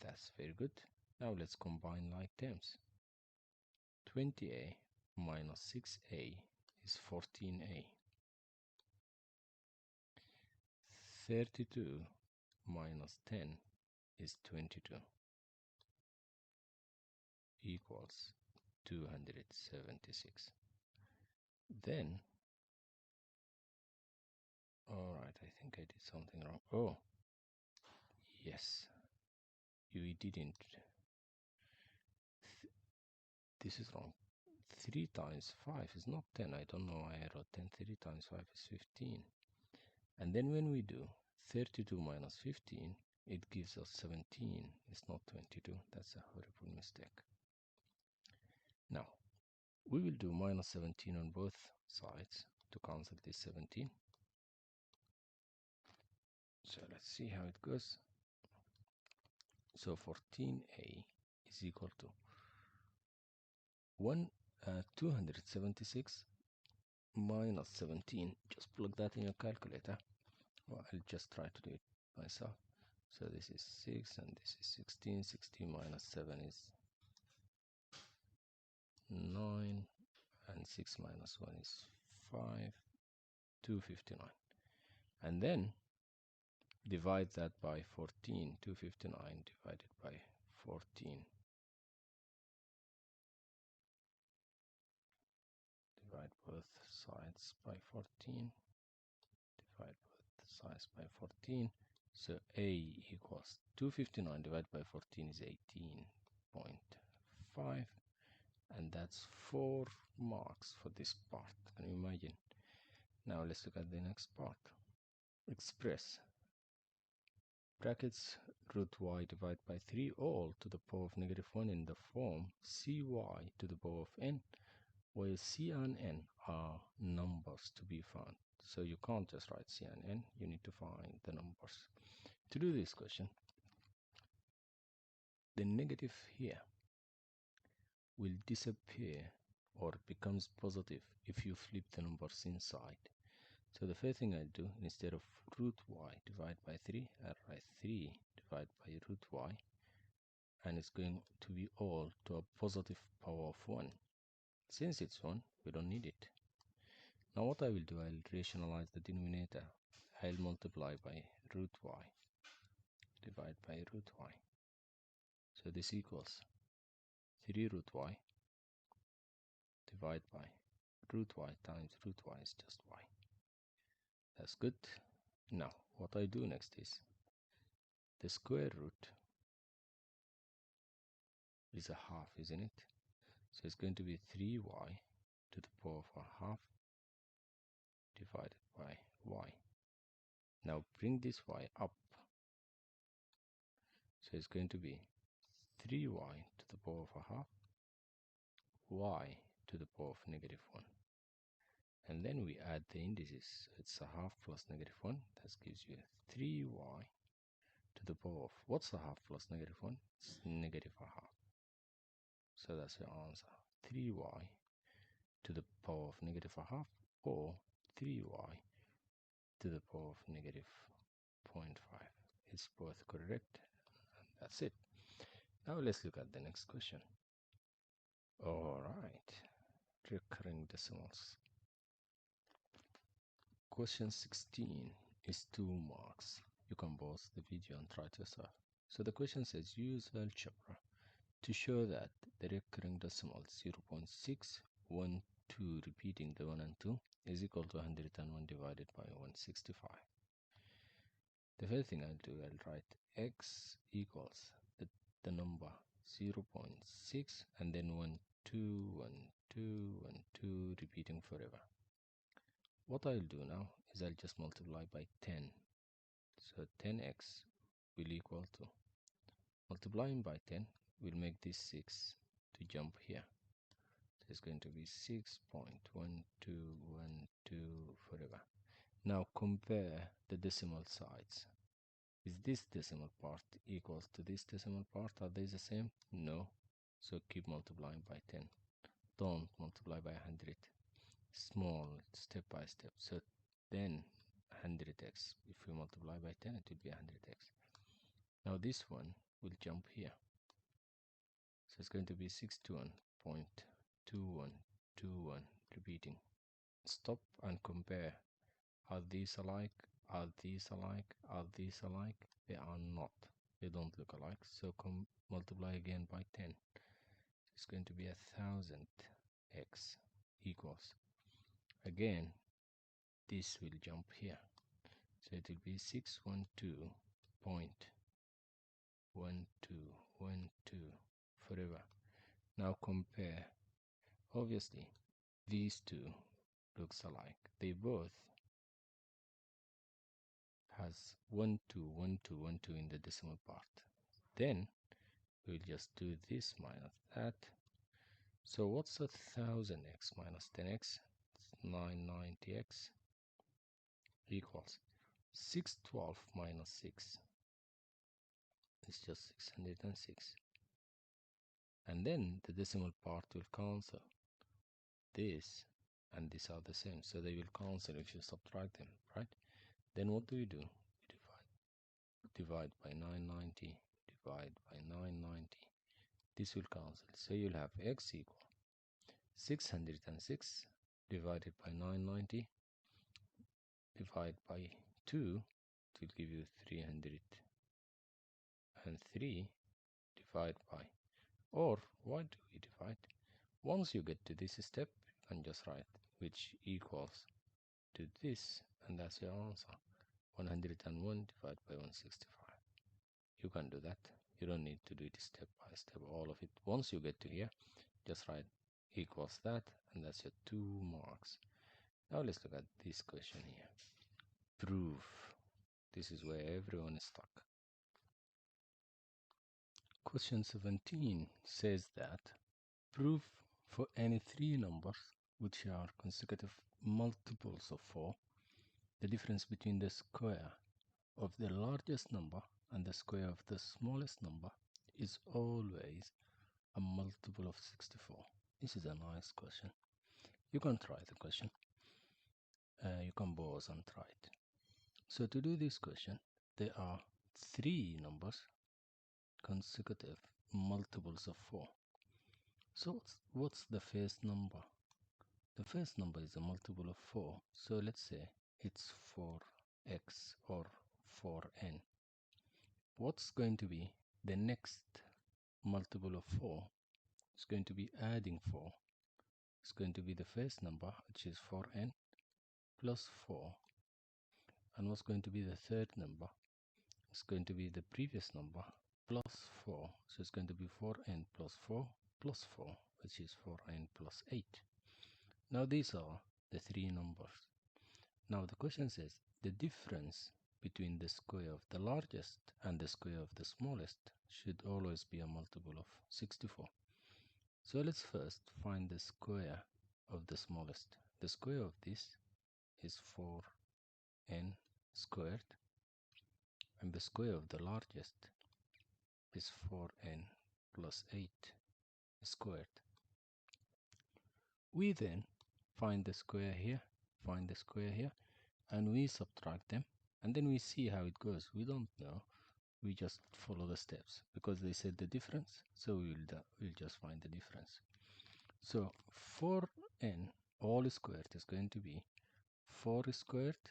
That's very good. Now let's combine like terms. 20a minus 6a is 14a. 32 minus 10 is 22 equals 276. Then, alright, I think I did something wrong. Oh, yes, you didn't. This is wrong. 3 times 5 is not 10. I don't know why I wrote 10. 3 times 5 is 15. And then when we do 32 minus 15, it gives us 17. It's not 22. That's a horrible mistake. Now, we will do minus 17 on both sides to cancel this 17. So let's see how it goes. So 14a is equal to 276 minus 17. Just plug that in your calculator. Well, I'll just try to do it myself. So this is 6 and this is 16. 16 minus 7 is 9, and 6 minus 1 is 5, 259. And then divide that by 14. 259 divided by 14. Divide both sides by 14. Divide both sides by 14. So a equals 259 divided by 14 is 18.5. And that's 4 marks for this part. Can you imagine? Now let's look at the next part. Express brackets root y divided by 3 all to the power of negative 1 in the form cy to the power of n, where c and n are numbers to be found. So you can't just write c and n, you need to find the numbers. To do this question, the negative here will disappear or becomes positive if you flip the numbers inside. So the first thing I'll do, instead of root y divided by 3, I'll write 3 divided by root y, and it's going to be all to a positive power of 1. Since it's 1, we don't need it. Now what I will do, I'll rationalize the denominator. I'll multiply by root y divided by root y. So this equals 3 root y divided by root y times root y is just y. That's good. Now what I do next is the square root is a half, isn't it? So it's going to be 3y to the power of a half divided by y. Now bring this y up. So it's going to be 3y to the power of a half, y to the power of negative 1. And then we add the indices. So it's a half plus negative 1. That gives you 3y to the power of, what's a half plus negative 1? It's negative a half. So that's your answer. 3y to the power of negative a half, or 3y to the power of negative 0.5. It's both correct, and that's it. Now let's look at the next question. Alright, recurring decimals. Question 16 is 2 marks. You can pause the video and try it yourself. So the question says, use algebra to show that the recurring decimal 0.612 repeating the 1 and 2 is equal to 101 divided by 165. The first thing I'll do, I'll write x equals the number 0.6 and then 1, 2, 1, 2, 1, 2 repeating forever. What I'll do now is I'll just multiply by 10. So 10x will equal to, multiplying by 10 will make this 6 to jump here. So it's going to be 6.1212 forever. Now compare the decimal sides. Is this decimal part equals to this decimal part? Are they the same? No. So keep multiplying by 10. Don't multiply by 100. Small, step by step. So then 100x. If we multiply by 10, it will be 100x. Now this one will jump here. So it's going to be 61.2121, repeating. Stop and compare. Are these alike? Are these alike? Are these alike? They are not. They don't look alike. So multiply again by 10. It's going to be 1000x equals. Again, this will jump here. So it will be 612.1212 forever. Now compare. Obviously, these two looks alike. They both has 1 2 1 2 1 2 in the decimal part. Then we'll just do this minus that. So what's 1000x minus 10x? 990x equals 612 minus 6. It's just 606. And then the decimal part will cancel. This and this are the same, so they will cancel if you subtract them, right? Then what do? We divide by 990, divide by 990. This will cancel, so you'll have x equal 606 divided by 990, divide by 2, it will give you 303, divide by, or why do we divide? Once you get to this step, you can just write which equals to this, and that's your answer. 101 divided by 165. You can do that. You don't need to do it step by step, all of it. Once you get to here, just write equals that, and that's your 2 marks. Now let's look at this question here. Proof. This is where everyone is stuck. Question 17 says that proof for any 3 numbers which are consecutive multiples of 4, the difference between the square of the largest number and the square of the smallest number is always a multiple of 64. This is a nice question. You can try the question. You can pause and try it. So to do this question, there are 3 numbers consecutive multiples of 4. So what's the first number? The first number is a multiple of 4. So let's say it's 4x or 4n. What's going to be the next multiple of 4? It's going to be adding 4. It's going to be the first number, which is 4n plus 4. And what's going to be the third number? It's going to be the previous number plus 4. So it's going to be 4n plus 4 plus 4, which is 4n plus 8. Now these are the 3 numbers. Now the question says the difference between the square of the largest and the square of the smallest should always be a multiple of 64. So let's first find the square of the smallest. The square of this is 4n squared, and the square of the largest is 4n plus 8 squared. We then find the square here, and we subtract them, and then we see how it goes. We don't know. We just follow the steps because they said the difference, so we'll just find the difference. So 4n all squared is going to be 4 squared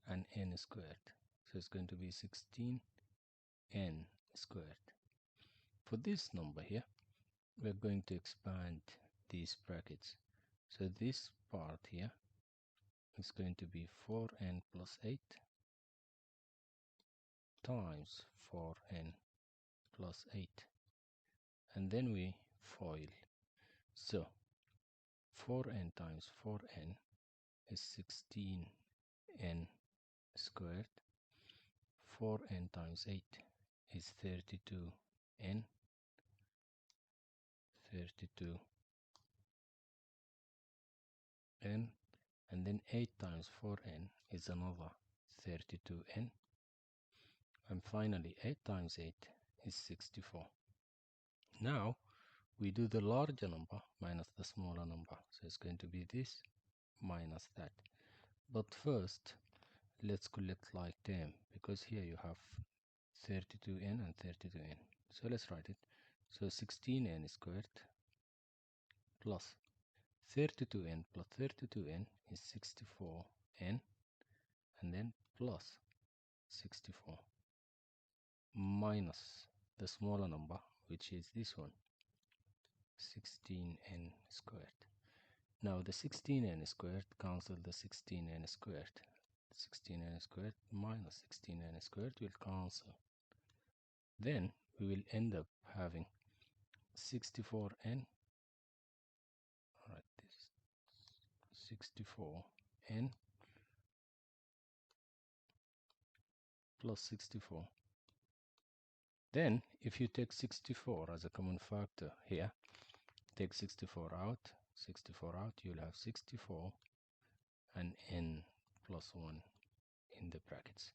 and n squared. So it's going to be 16n squared. For this number here, we're going to expand these brackets. So this part here is going to be 4n plus 8 times 4n plus 8. And then we FOIL. So 4n times 4n is 16n squared. 4n times 8 is 32n. 32n, and then 8 times 4n is another 32n. And finally, 8 times 8 is 64. Now, we do the larger number minus the smaller number. So it's going to be this minus that. But first, let's collect like term, because here you have 32n and 32n. So let's write it. So 16n squared plus 32n plus 32n is 64n, and then plus 64 minus the smaller number, which is this one, 16n squared. Now the 16n squared cancel the 16n squared. 16n squared minus 16n squared will cancel. Then we will end up having 64n, alright, this 64n plus 64. Then if you take 64 as a common factor here, take 64 out, you'll have 64 and n plus 1 in the brackets.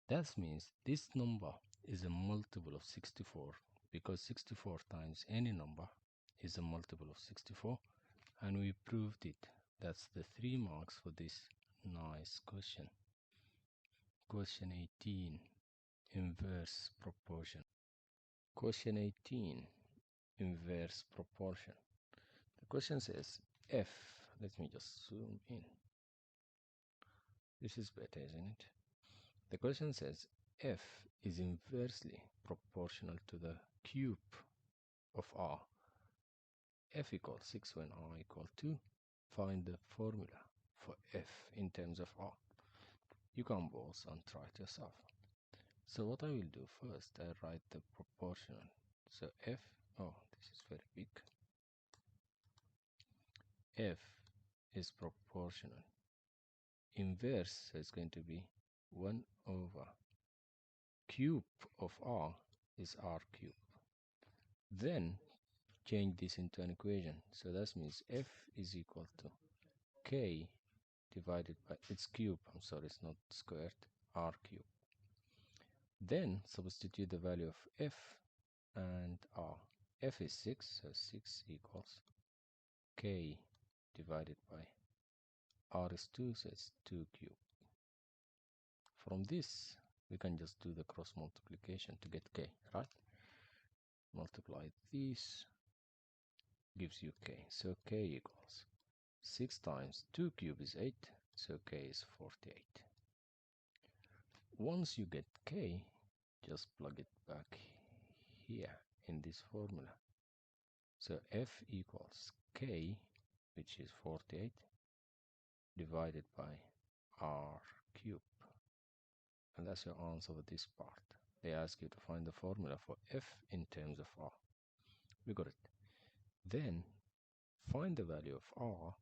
That means this number is a multiple of 64, because 64 times any number is a multiple of 64, and we proved it. That's the 3 marks for this nice question. Question 18, inverse proportion. Question 18, inverse proportion. The question says f, let me just zoom in. This is better, isn't it? The question says f is inversely proportional to the cube of r. F equals 6 when r equals 2. Find the formula for f in terms of r. You can pause and try it yourself. So what I will do first, I write the proportional. So f, oh, this is very big. F is proportional. Inverse is going to be 1 over cube of r is r cube. Then change this into an equation. So that means f is equal to k divided by its cube. I'm sorry, it's not squared, r cube. Then substitute the value of f and r. F is 6, so 6 equals k divided by r is 2, so it's 2 cube. From this, we can just do the cross multiplication to get k, right? Multiply this, gives you k. So k equals 6 times 2 cube is 8, so k is 48. Once you get k, just plug it back here in this formula. So f equals k, which is 48, divided by r cube. And that's your answer for this part. They ask you to find the formula for f in terms of r. We got it. Then find the value of r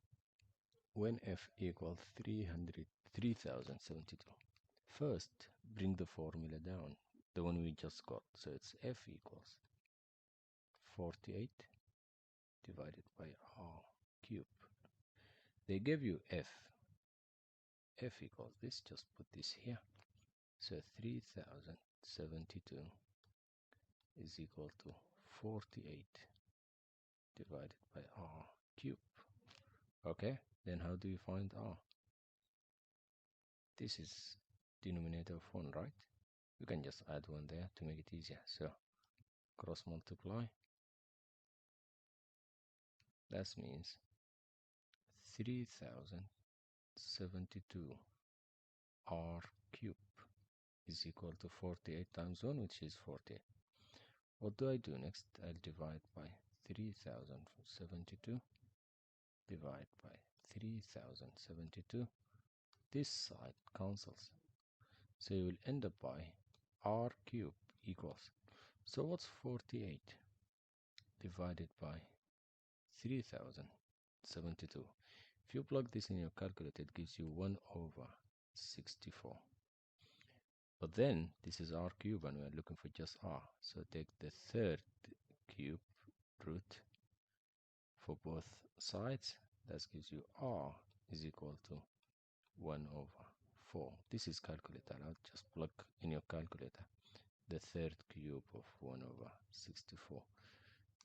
when f equals 3072. First, bring the formula down, the one we just got. So it's f equals 48 divided by r cube. They give you f. F equals this, just put this here. So 3072 is equal to 48 divided by r cube. Okay, then how do you find r? This is denominator of 1, right? You can just add 1 there to make it easier. So cross multiply. That means 3072 r cube is equal to 48 times 1, which is 48. What do I do next? I'll divide by 3072, divide by 3072. This side cancels. So you will end up by r cube equals. So what's 48 divided by 3072? If you plug this in your calculator, it gives you 1 over 64. But then this is r cube and we are looking for just r. So take the third cube root for both sides. That gives you r is equal to 1 over 4. This is calculator. I'll just plug in your calculator the third cube of 1 over 64.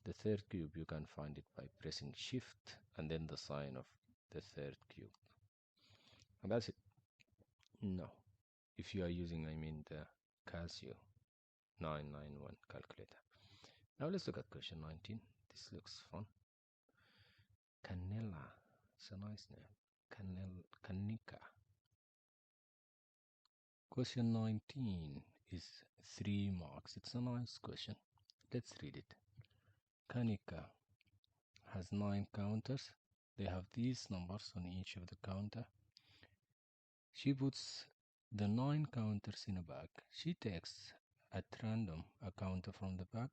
The third cube, you can find it by pressing shift and then the sign of the third cube. And that's it. Now, if you are using, the Casio 991 calculator. Now let's look at question 19. This looks fun. Canela. It's a nice name. Canica. Question 19 is 3 marks. It's a nice question. Let's read it. Canica has 9 counters. They have these numbers on each of the counter. She puts the 9 counters in a bag. She takes at random a counter from the bag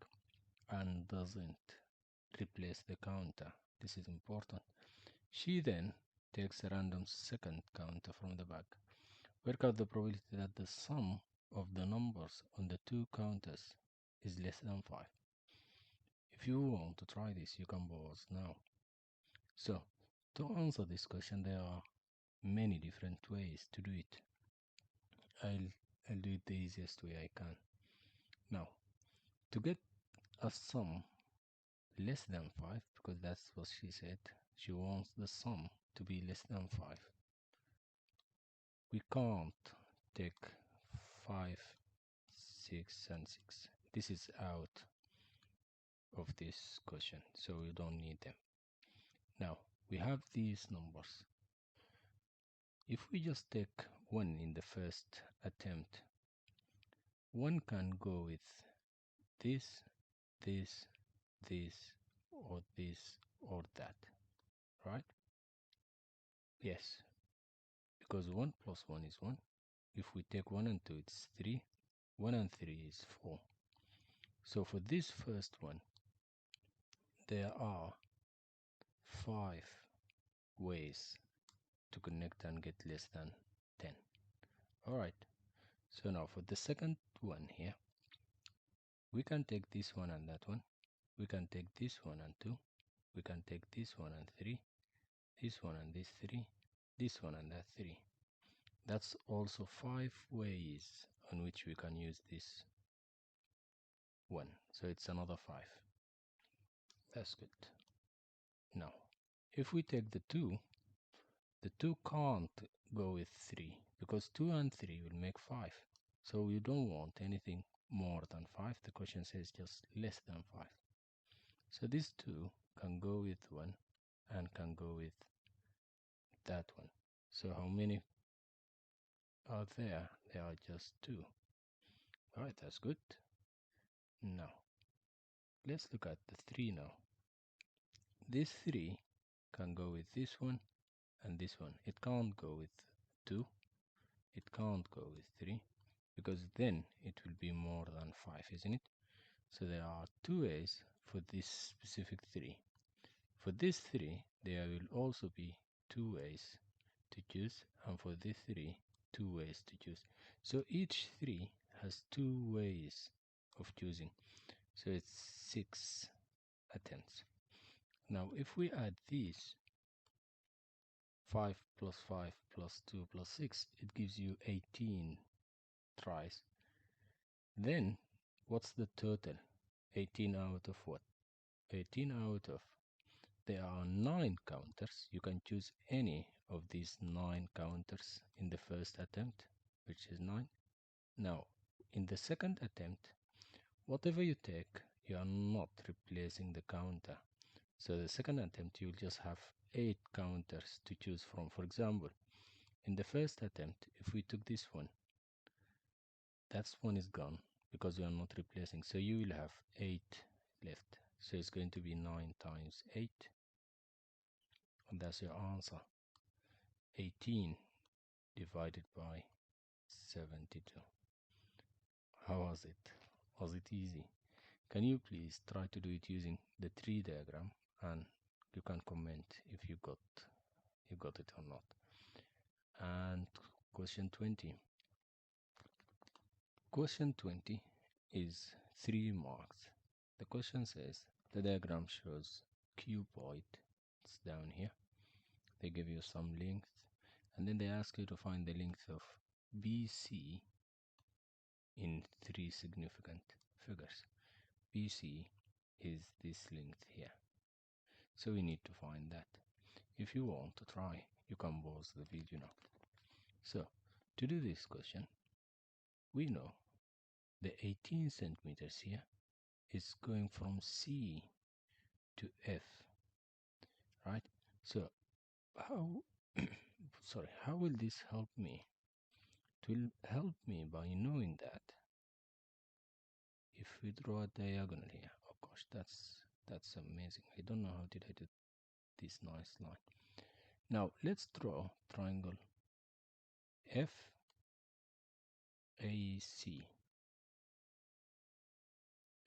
and doesn't replace the counter. This is important. She then takes a random second counter from the bag. Work out the probability that the sum of the numbers on the 2 counters is less than 5. If you want to try this, you can pause now. So, to answer this question, there are many different ways to do it. I'll do it the easiest way I can. Now, to get a sum less than 5, because that's what she said, she wants the sum to be less than 5. We can't take 5, 6, and 6. This is out of this question, so you don't need them. Now, we have these numbers. If we just take 1 in the first attempt, 1 can go with this, this, this, or that, right? Yes, because 1 plus 1 is 1. If we take 1 and 2, it's 3. 1 and 3 is 4. So for this first one, there are 5 ways to connect and get less than 10. Alright, so now for the second one here, we can take this one and that one. We can take this one and 2. We can take this one and 3. This one and this 3. This one and that 3. That's also 5 ways on which we can use this one. So it's another 5. That's good. Now, if we take the 2 can't go with 3 because 2 and 3 will make 5. So we don't want anything more than 5. The question says just less than 5. So this 2 can go with 1 and can go with that one. So how many are there? There are just 2. Alright, that's good. Now, let's look at the 3 now. This 3 can go with this one and this one. It can't go with 2. It can't go with 3 because then it will be more than 5, isn't it? So there are 2 ways for this specific 3. For this 3, there will also be 2 ways to choose, and for this 3, 2 ways to choose. So each 3 has 2 ways of choosing. So it's 6 attempts. Now if we add these, 5 plus 5 plus 2 plus 6, it gives you 18 tries. Then what's the total? 18 out of what? 18 out of, there are 9 counters. You can choose any of these 9 counters in the first attempt, which is 9. Now, in the second attempt, whatever you take, you are not replacing the counter. So the second attempt, you'll just have 8 counters to choose from. For example, in the first attempt, if we took this one, that one is gone because we are not replacing. So you will have 8 left. So it's going to be 9 times 8. And that's your answer. 18 divided by 72. How was it? Was it easy? Can you please try to do it using the tree diagram, and you can comment if you got it or not. And question 20. Question 20 is 3 marks. The question says the diagram shows cuboid. It's down here. They give you some length, and then they ask you to find the length of BC in 3 significant figures. BC is this length here. So we need to find that. If you want to try, you can pause the video now. So to do this question, we know the 18 centimeters here is going from C to F, right? So how how will this help me? It will help me by knowing that if we draw a diagonal here, oh gosh, that's amazing. I don't know how did I do this nice line. Now let's draw triangle FAC.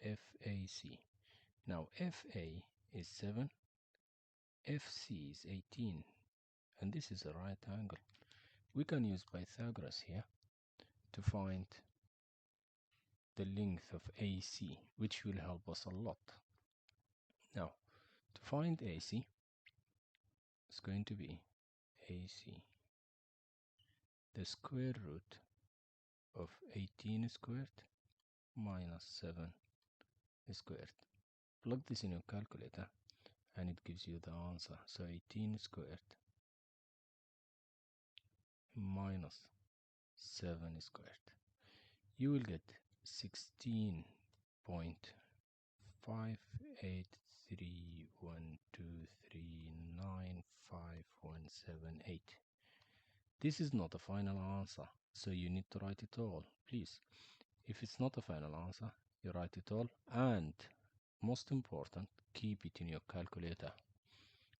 FAC. Now FA is 7, FC is 18, and this is a right angle. We can use Pythagoras here to find the length of AC, which will help us a lot. Now, to find AC, it's going to be AC, the square root of 18 squared minus 7 squared. Plug this in your calculator and it gives you the answer. So 18 squared minus 7 squared. You will get 16.58312395178. This is not a final answer, so you need to write it all, please. If it's not a final answer, you write it all, and most important, keep it in your calculator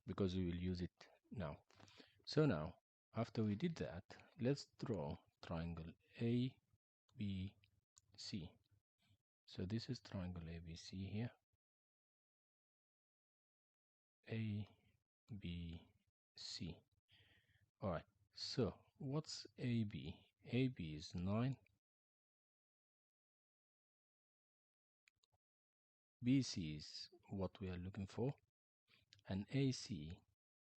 because we will use it now. So now, after we did that, let's draw triangle ABC. So this is triangle ABC here. ABC. Alright, so what's AB? AB is 9. BC is what we are looking for. And AC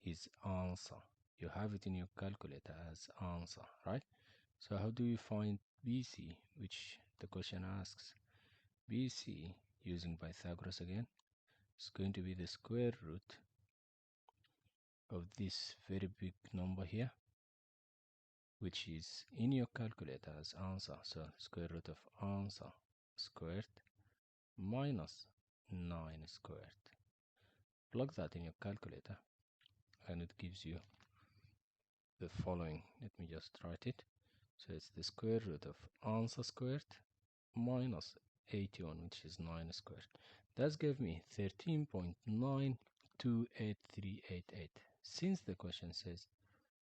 is answer. You have it in your calculator as answer, right? So how do you find BC, which the question asks? BC, using Pythagoras again, is going to be the square root of this very big number here, which is in your calculator as answer. So square root of answer squared minus 9 squared. Plug that in your calculator and it gives you the following. Let me just write it. So it's the square root of answer squared minus 81, which is 9 squared. That gave me 13.928388. Since the question says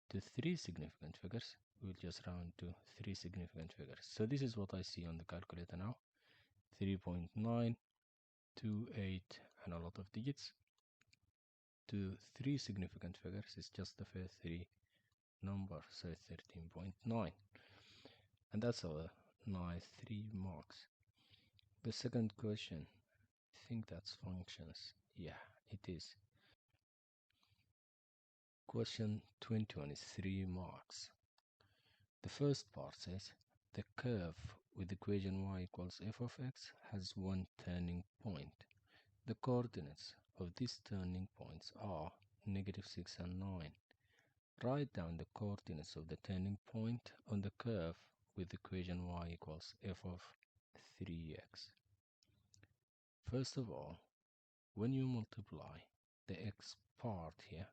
to 3 significant figures, we'll just round to 3 significant figures. So this is what I see on the calculator now. 3.928 and a lot of digits to 3 significant figures is just the first 3 number, so 13.9, and that's our nice 3 marks. The second question, I think that's functions. Yeah, it is. Question 21 is 3 marks. The first part says the curve with equation y equals f of x has one turning point. The coordinates of these turning points are -6 and 9. Write down the coordinates of the turning point on the curve with equation y equals f of 3x. First of all, when you multiply the x part here,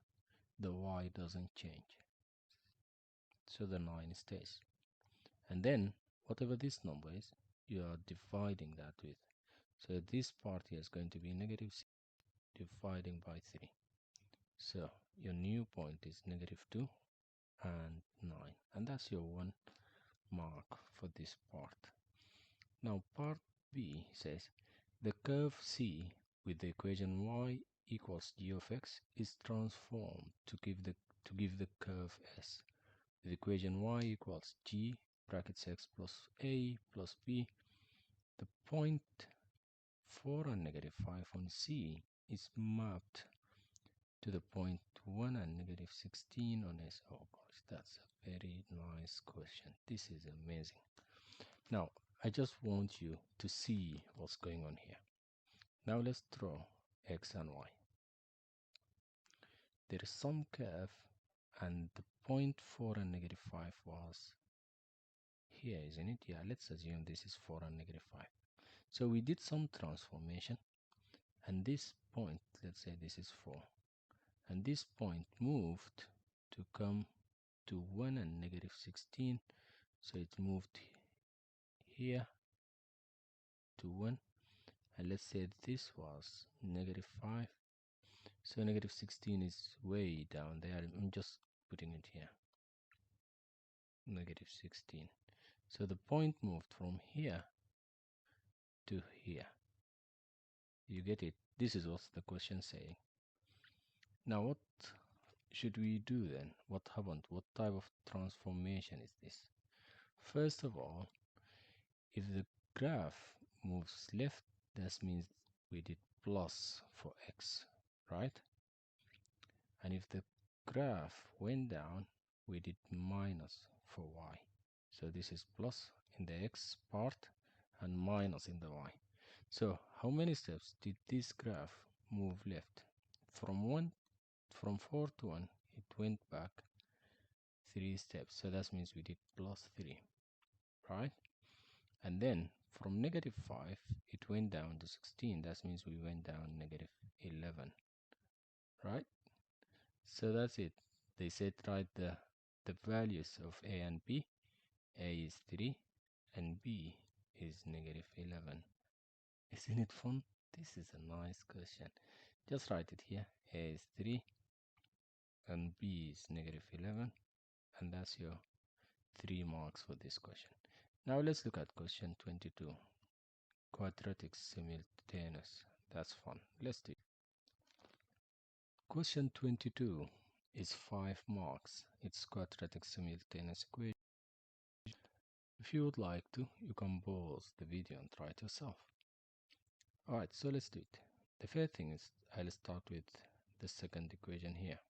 the y doesn't change, so the 9 stays. And then, whatever this number is, you are dividing that with. So this part here is going to be -6 dividing by 3. So your new point is -2 and 9, and that's your 1 mark for this part. Now part B says the curve C with the equation y equals g of x is transformed to give the curve S with the equation y equals g brackets x plus a plus b. The point 4 and -5 on C is mapped to the point 1 and -16 on S. Oh gosh, that's a very nice question. This is amazing. Now, I just want you to see what's going on here. Now let's draw x and y. There is some curve, and the point 4 and -5 was here, isn't it? Yeah, let's assume this is 4 and -5. So we did some transformation, and this point, let's say this is 4, and this point moved to come to 1 and -16, so it moved here to 1, and let's say this was -5, so -16 is way down there. I'm just putting it here, -16. So the point moved from here to here. You get it? This is what the question saying. Now what should we do then? What happened? What type of transformation is this? First of all, if the graph moves left, that means we did plus for x, right? And if the graph went down, we did minus for y. So this is plus in the x part and minus in the y. So how many steps did this graph move left? From 4 to 1, it went back 3 steps. So that means we did plus 3, right? And then from -5, it went down to 16. That means we went down -11, right? So that's it. They said write the values of a and b. A is 3 and b is -11. Isn't it fun? This is a nice question. Just write it here. A is 3 and b is -11, and that's your 3 marks for this question. Now let's look at question 22. Quadratic simultaneous. That's fun. Let's do it. Question 22 is 5 marks. It's quadratic simultaneous equation. If you would like to, you can pause the video and try it yourself. Alright, so let's do it. The first thing is I'll start with the second equation here.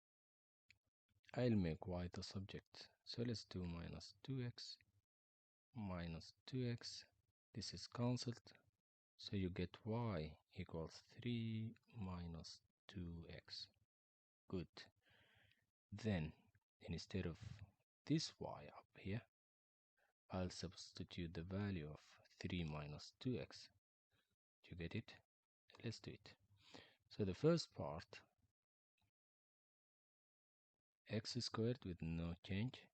I'll make y the subject. So let's do minus 2x minus 2x. This is cancelled. So you get y equals 3 minus 2x. Good. Then, instead of this y up here, I'll substitute the value of 3 minus 2x. Do you get it? Let's do it. So the first part, x squared with no change,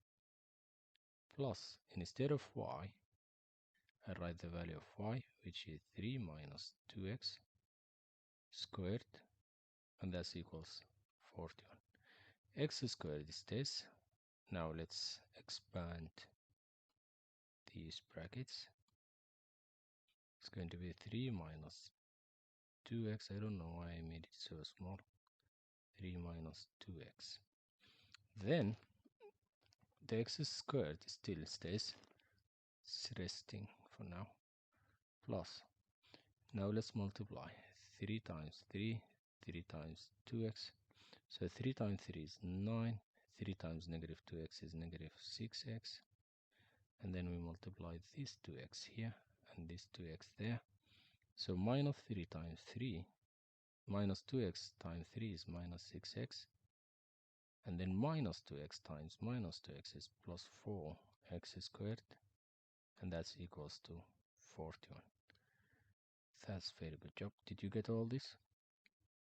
plus, instead of y, I write the value of y, which is 3 minus 2x squared, and that's equals 41. X squared stays. Now let's expand these brackets. It's going to be 3 minus 2x. I don't know why I made it so small. 3 minus 2x. Then the x squared still stays. It's resting for now. Plus. Now let's multiply. 3 times 3, 3 times 2x. So 3 times 3 is 9. 3 times -2x is -6x. And then we multiply this 2x here and this 2x there. So minus 3 times 3, minus 2x times 3 is minus 6x. And then minus 2x times minus 2x is plus 4x squared. And that's equals to 41. That's very good job. Did you get all this?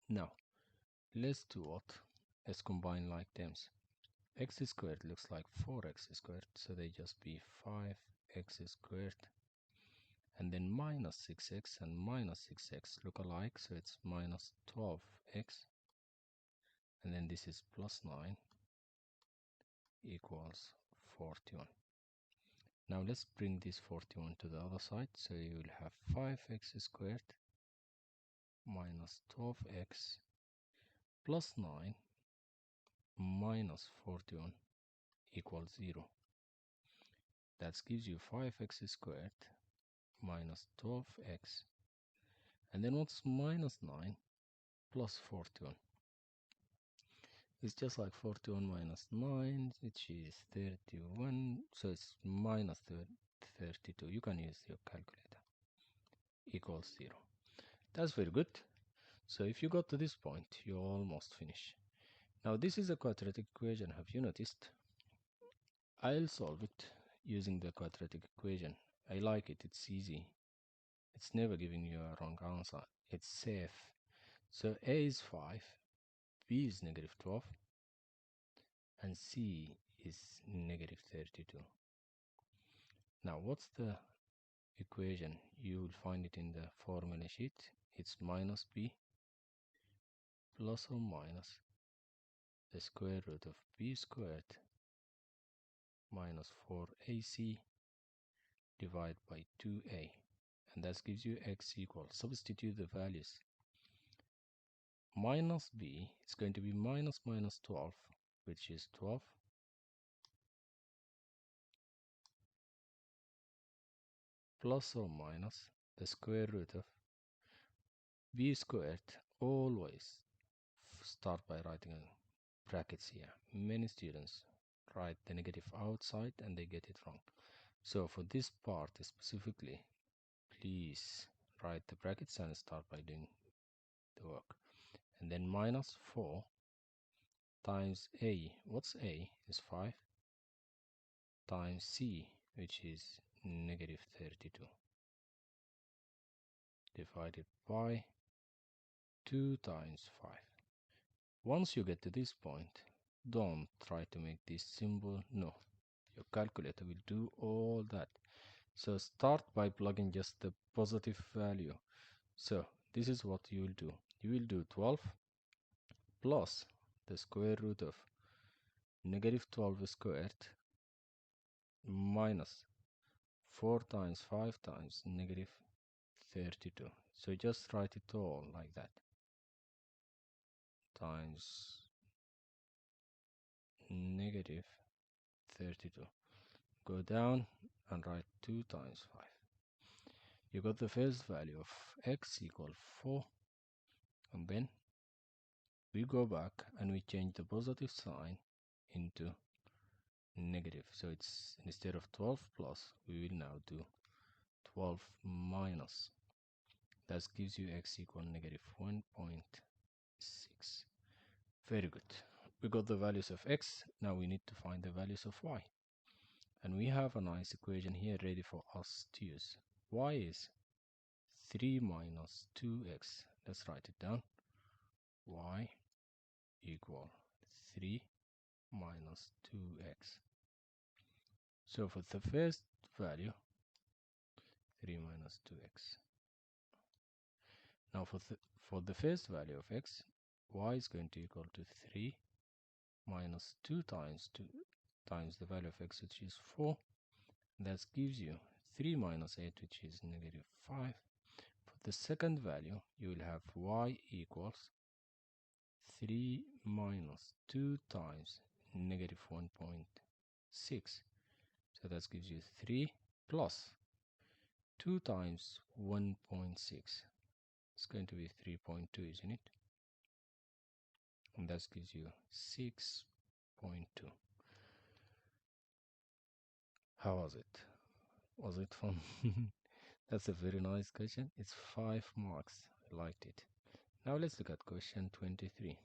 Now, let's do what? Let's combine like terms. X squared looks like 4x squared, so they just be 5x squared. And then minus 6x and minus 6x look alike, so it's minus 12x. And then this is plus 9 equals 41. Now let's bring this 41 to the other side, so you will have 5x squared minus 12x plus 9 minus 41 equals 0. That gives you 5x squared minus 12x, and then what's minus 9 plus 41? It's just like 41 minus 9, which is 31. So it's minus 32. You can use your calculator. Equals 0. That's very good. So if you got to this point, you're almost finished. Now this is a quadratic equation. Have you noticed? I'll solve it using the quadratic equation. I like it. It's easy. It's never giving you a wrong answer. It's safe. So A is 5, B is negative 12, and C is negative 32. Now what's the equation? You will find it in the formula sheet. It's minus B plus or minus the square root of B squared minus 4AC divided by 2A. And that gives you x equals, substitute the values. Minus B is going to be minus 12, which is 12, plus or minus the square root of B squared. Always start by writing brackets here. Many students write the negative outside and they get it wrong. So for this part specifically, please write the brackets and start by doing the work. And then minus 4 times A. What's A? Is 5 times C, which is negative 32, divided by 2 times 5. Once you get to this point, don't try to make this symbol. No, your calculator will do all that. So start by plugging just the positive value. So this is what you will do. You will do 12 plus the square root of negative 12 squared minus 4 times 5 times negative 32. So just write it all like that. Times negative 32. Go down and write 2 times 5. You got the first value of x equal 4. And then we go back and we change the positive sign into negative. So it's instead of 12 plus, we will now do 12 minus. That gives you x equal negative 1.6. Very good. We got the values of x. Now we need to find the values of y. And we have a nice equation here ready for us to use. Y is 3 minus 2x. Let's write it down. Y equal 3 minus 2x. So for the first value, 3 minus 2x. Now for the first value of x, y is going to equal to 3 minus 2 times 2 times the value of x, which is 4. That gives you 3 minus 8, which is negative 5. For the second value, you will have y equals 3 minus 2 times negative 1.6. So that gives you 3 plus 2 times 1.6. It's going to be 3.2, isn't it? And that gives you 6.2. How was it? Was it fun? That's a very nice question. It's 5 marks. I liked it. Now let's look at question 23.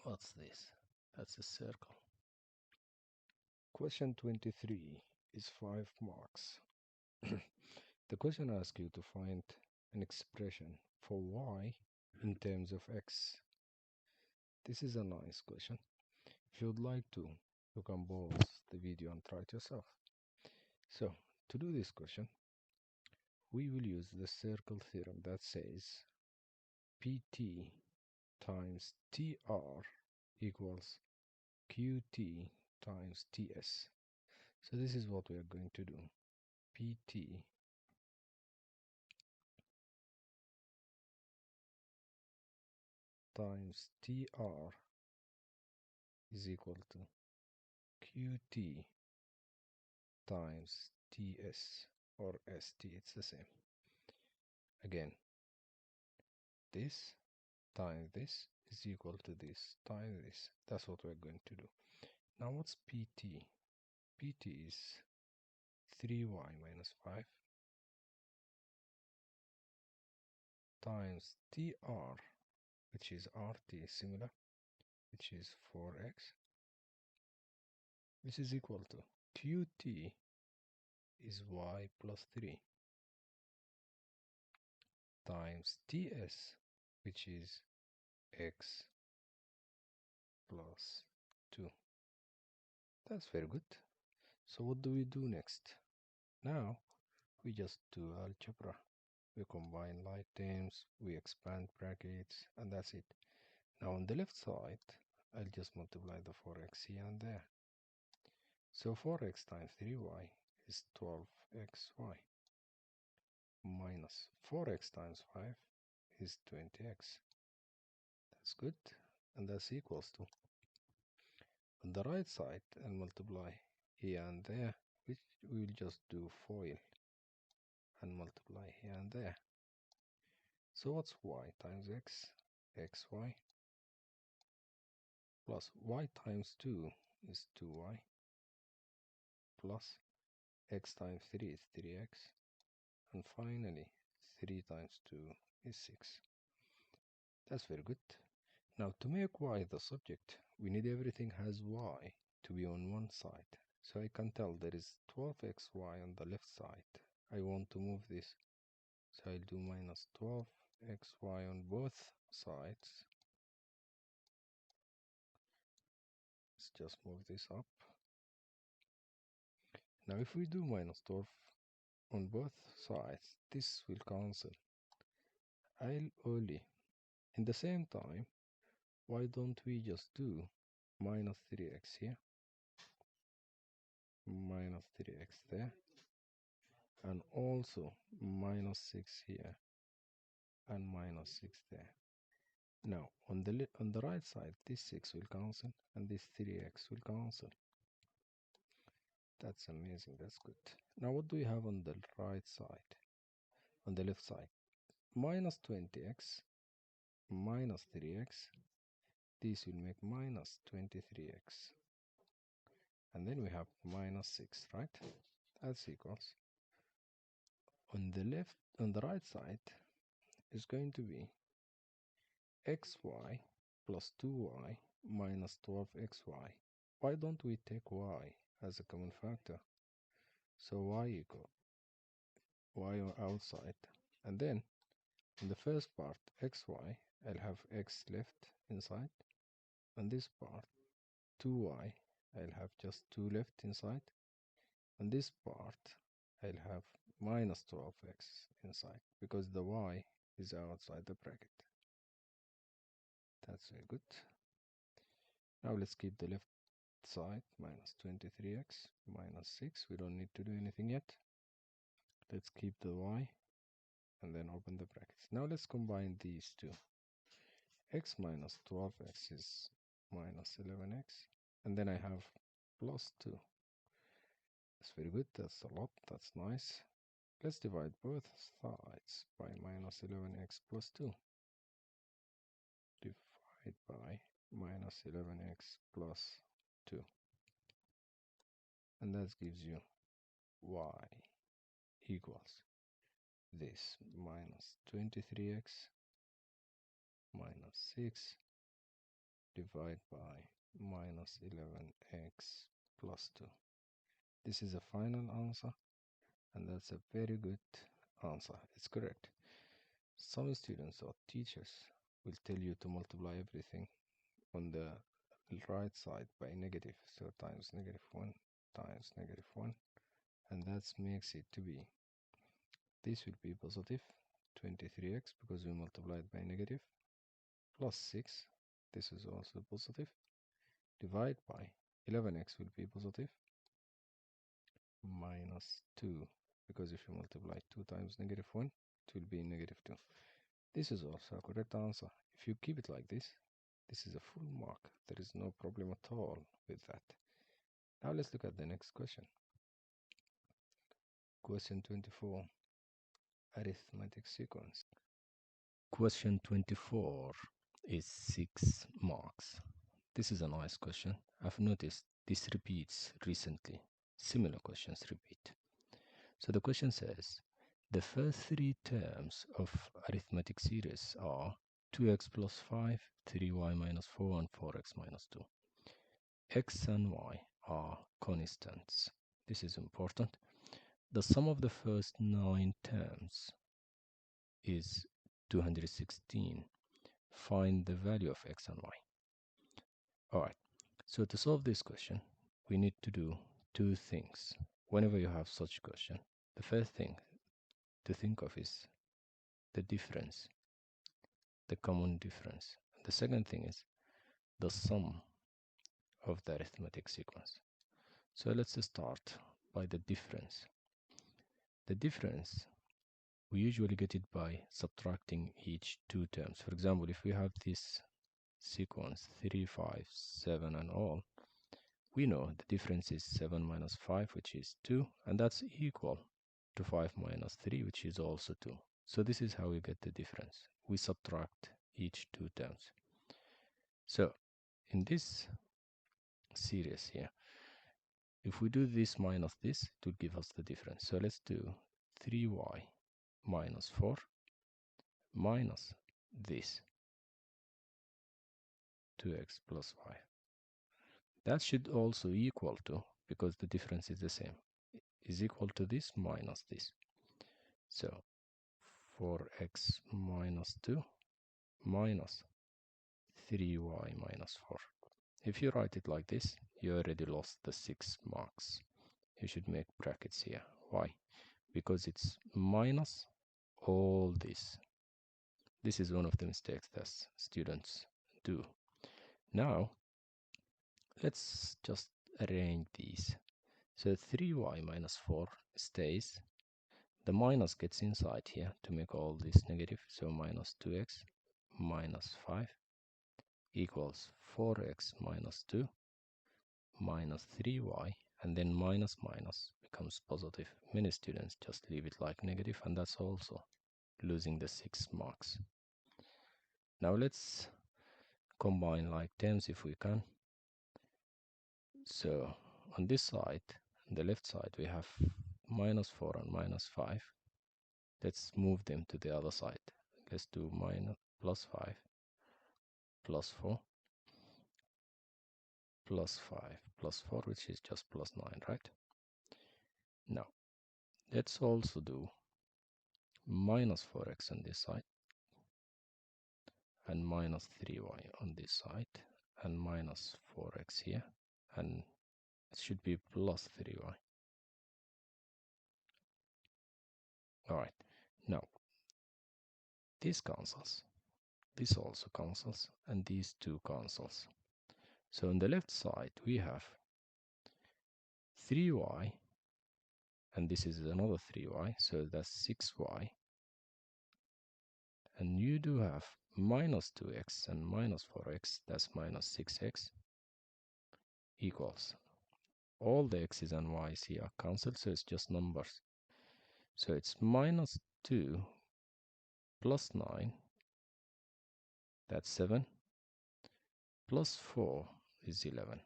What's this? That's a circle. Question 23 is 5 marks. The question asks you to find an expression for y in terms of x. This is a nice question. If you would like to, you can pause the video and try it yourself. So, to do this question, we will use the circle theorem that says PT times TR equals QT times TS. So this is what we are going to do. PT times TR is equal to QT times TS or ST, it's the same. Again, this times this is equal to this times this. That's what we're going to do. Now what's PT? PT is 3y minus 5 times TR, which is RT similar, which is 4x, which is equal to QT is y plus 3 times TS, which is x plus 2. That's very good. So what do we do next? Now we just do algebra. We combine like terms, we expand brackets, and that's it. Now on the left side, I'll just multiply the 4x here and there. So 4x times 3y is 12xy minus 4x times 5 is 20x. That's good. And that's equals to, on the right side, I'll multiply here and there, which we'll just do FOIL and multiply here and there. So what's y times x? xy plus y times 2 is 2y plus x times 3 is 3x, and finally 3 times 2 is 6. That's very good. Now to make y the subject, we need everything has y to be on one side. So I can tell there is 12xy on the left side. I want to move this, so I'll do minus 12xy on both sides. Let's just move this up. Now if we do minus 12 on both sides, this will cancel. I'll only, in the same time, why don't we just do minus 3x here, minus 3x there, and also minus 6 here, and minus 6 there. Now on the right side, this 6 will cancel, and this 3x will cancel. That's amazing, that's good. Now what do we have on the right side? On the left side, minus 20x minus 3x, this will make minus 23x. And then we have minus 6, right? That's equals. On the right side is going to be xy plus 2y minus 12xy. Why don't we take y as a common factor? So y equal y outside. And then in the first part, xy, I'll have x left inside. On this part, 2y, I'll have just 2 left inside. On this part, I'll have minus 12x inside, because the y is outside the bracket. That's very good. Now let's keep the left side, minus 23x minus 6. We don't need to do anything yet. Let's keep the y and then open the brackets. Now let's combine these two. X minus 12x is minus 11x, and then I have plus 2. That's very good. That's a lot. That's nice. Let's divide both sides by minus 11x plus 2. Divide by minus 11x plus 2. And that gives you y equals this minus 23x minus 6 divided by minus 11x plus 2. This is a final answer, and that's a very good answer. It's correct. Some students or teachers will tell you to multiply everything on the right side by negative, so times -1 times -1, and that makes it to be, this will be positive 23x because we multiplied by negative, plus 6, this is also positive, divide by 11x will be positive, minus 2, because if you multiply 2 times -1, it will be -2. This is also a correct answer. If you keep it like this is a full mark. There is no problem at all with that. Now let's look at the next question. Question 24, arithmetic sequence. Question 24, is 6 marks. This is a nice question. I've noticed this repeats recently. Similar questions repeat. So the question says, the first 3 terms of arithmetic series are 2x plus 5, 3y minus 4, and 4x minus 2. X and y are constants. This is important. The sum of the first 9 terms is 216. Find the value of x and y. Alright, so to solve this question, we need to do 2 things. Whenever you have such question, the first thing to think of is the difference, the common difference. The second thing is the sum of the arithmetic sequence. So let's start by the difference. The difference, we usually get it by subtracting each 2 terms. For example, if we have this sequence 3, 5, 7 and all, we know the difference is 7 minus 5, which is 2, and that's equal to 5 minus 3, which is also 2. So this is how we get the difference. We subtract each 2 terms. So in this series here, if we do this minus this, it will give us the difference. So let's do 3y minus 4 minus this 2x plus 5. That should also equal to, because the difference is the same, is equal to this minus this. So 4x minus 2 minus 3y minus 4. If you write it like this, you already lost the 6 marks. You should make brackets here. Why? Because it's minus all this. This is one of the mistakes that students do. Now, let's just arrange these. So 3y minus 4 stays. The minus gets inside here to make all this negative. So minus 2x minus 5 equals 4x minus 2 minus 3y, and then minus minus becomes positive. Many students just leave it like negative, and that's also losing the 6 marks. Now let's combine like terms if we can. So on this side, on the left side, we have minus 4 and minus 5. Let's move them to the other side. Let's do minus plus 5 plus 4 plus 5 plus 4, which is just plus 9, right? Now, let's also do minus 4x on this side and minus 3y on this side and minus 4x here, and it should be plus 3y. Alright, now this cancels, this also cancels, and these two cancels. So on the left side we have 3y, and this is another 3y, so that's 6y. And you do have minus 2x and minus 4x, that's minus 6x, equals. All the x's and y's here are cancelled, so it's just numbers. So it's minus 2 plus 9, that's 7, plus 4 is 11.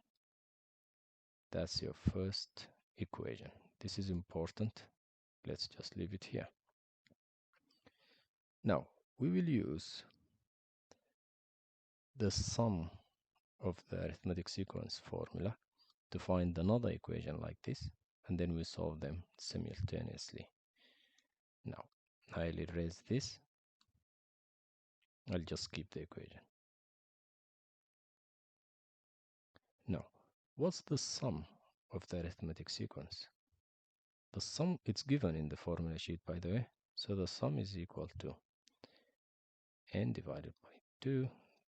That's your first equation. This is important. Let's just leave it here. Now, we will use the sum of the arithmetic sequence formula to find another equation like this, and then we solve them simultaneously. Now, I'll erase this. I'll just keep the equation. Now, what's the sum of the arithmetic sequence? The sum, it's given in the formula sheet, by the way. So the sum is equal to n divided by 2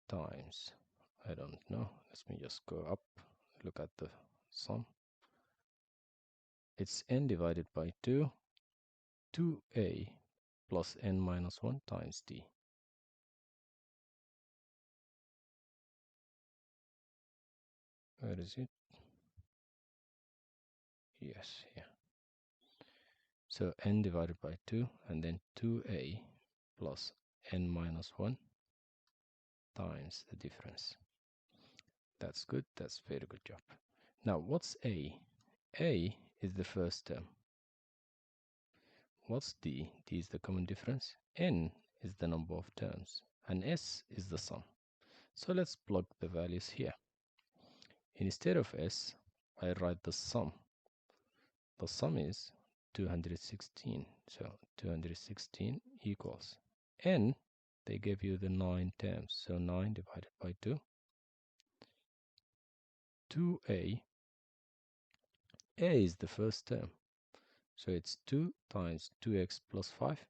times, I don't know, let me just go up, look at the sum. It's n divided by 2, 2a plus n minus 1 times d. Where is it? Yes, here. So n divided by 2, and then 2a plus n minus 1 times the difference. That's good. That's very good job. Now, what's A? A is the first term. What's D? D is the common difference. N is the number of terms. And S is the sum. So let's plug the values here. Instead of S, I write the sum. The sum is 216. So 216 equals N. They gave you the 9 terms. So 9 divided by 2. 2A. A is the first term. So it's 2 times 2x plus 5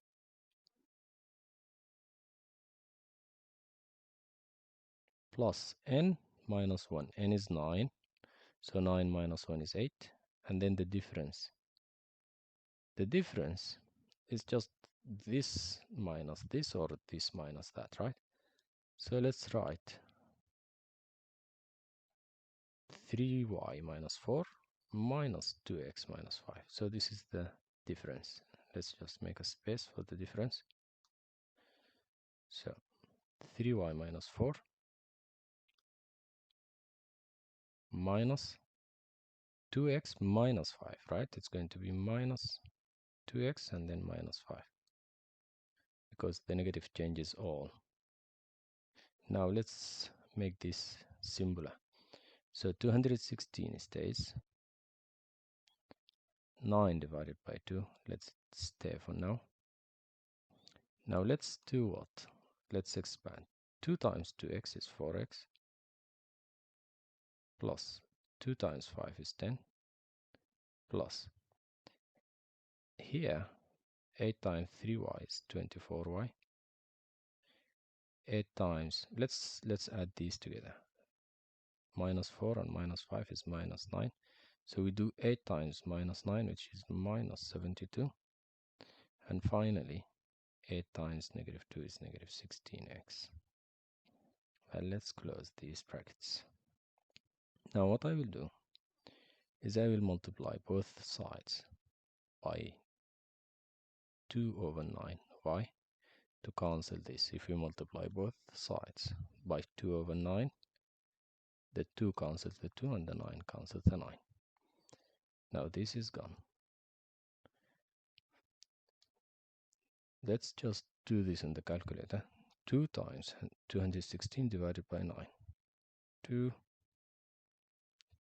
plus n minus 1. N is 9. So 9 minus 1 is 8. And then the difference. The difference is just this minus this or this minus that, right? So let's write 3y minus 4 minus 2x minus 5. So this is the difference. Let's just make a space for the difference. So 3y minus 4 minus 2x minus 5, right? It's going to be minus 2x and then minus 5 because the negative changes all. Now let's make this simpler. So 216 stays. 9 divided by 2. Let's stay for now. Now let's do what? Let's expand. 2 times 2x is 4x plus 2 times 5 is 10 plus here 8 times 3y is 24y. 8 times, let's add these together. Minus 4 and minus 5 is minus 9. So we do 8 times minus 9, which is minus 72. And finally, 8 times negative 2 is negative 16x. And let's close these brackets. Now what I will do is I will multiply both sides by 2 over 9y to cancel this. If we multiply both sides by 2 over 9, the 2 cancels the 2 and the 9 cancels the 9. Now this is gone. Let's just do this in the calculator. 2 times 216 divided by 9. 2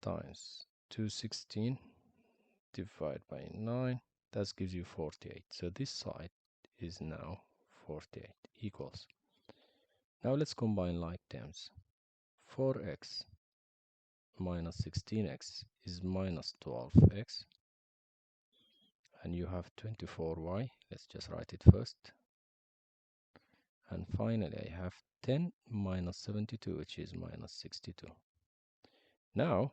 times 216 divided by 9. That gives you 48. So this side is now 48 equals. Now let's combine like terms. 4x minus 16x is minus 12x. And you have 24y. Let's just write it first. And finally, I have 10 minus 72, which is minus 62. Now,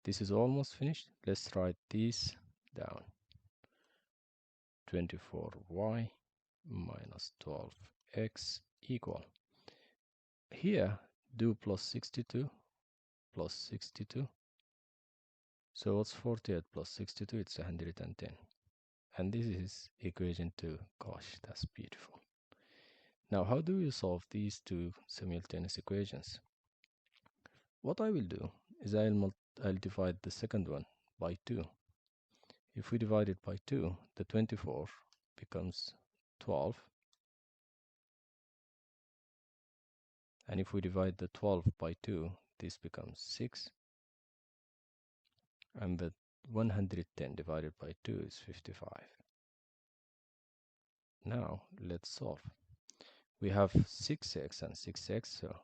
this is almost finished. Let's write these down. 24y minus 12x equal. Here, do plus 62 plus 62. So what's 48 plus 62? It's 110. And this is equation 2. Gosh, that's beautiful. Now, how do you solve these two simultaneous equations? What I will do is I'll divide the second one by 2. If we divide it by 2, the 24 becomes 12. And if we divide the 12 by 2, this becomes 6. And the 110 divided by 2 is 55. Now, let's solve. We have 6x and 6x, so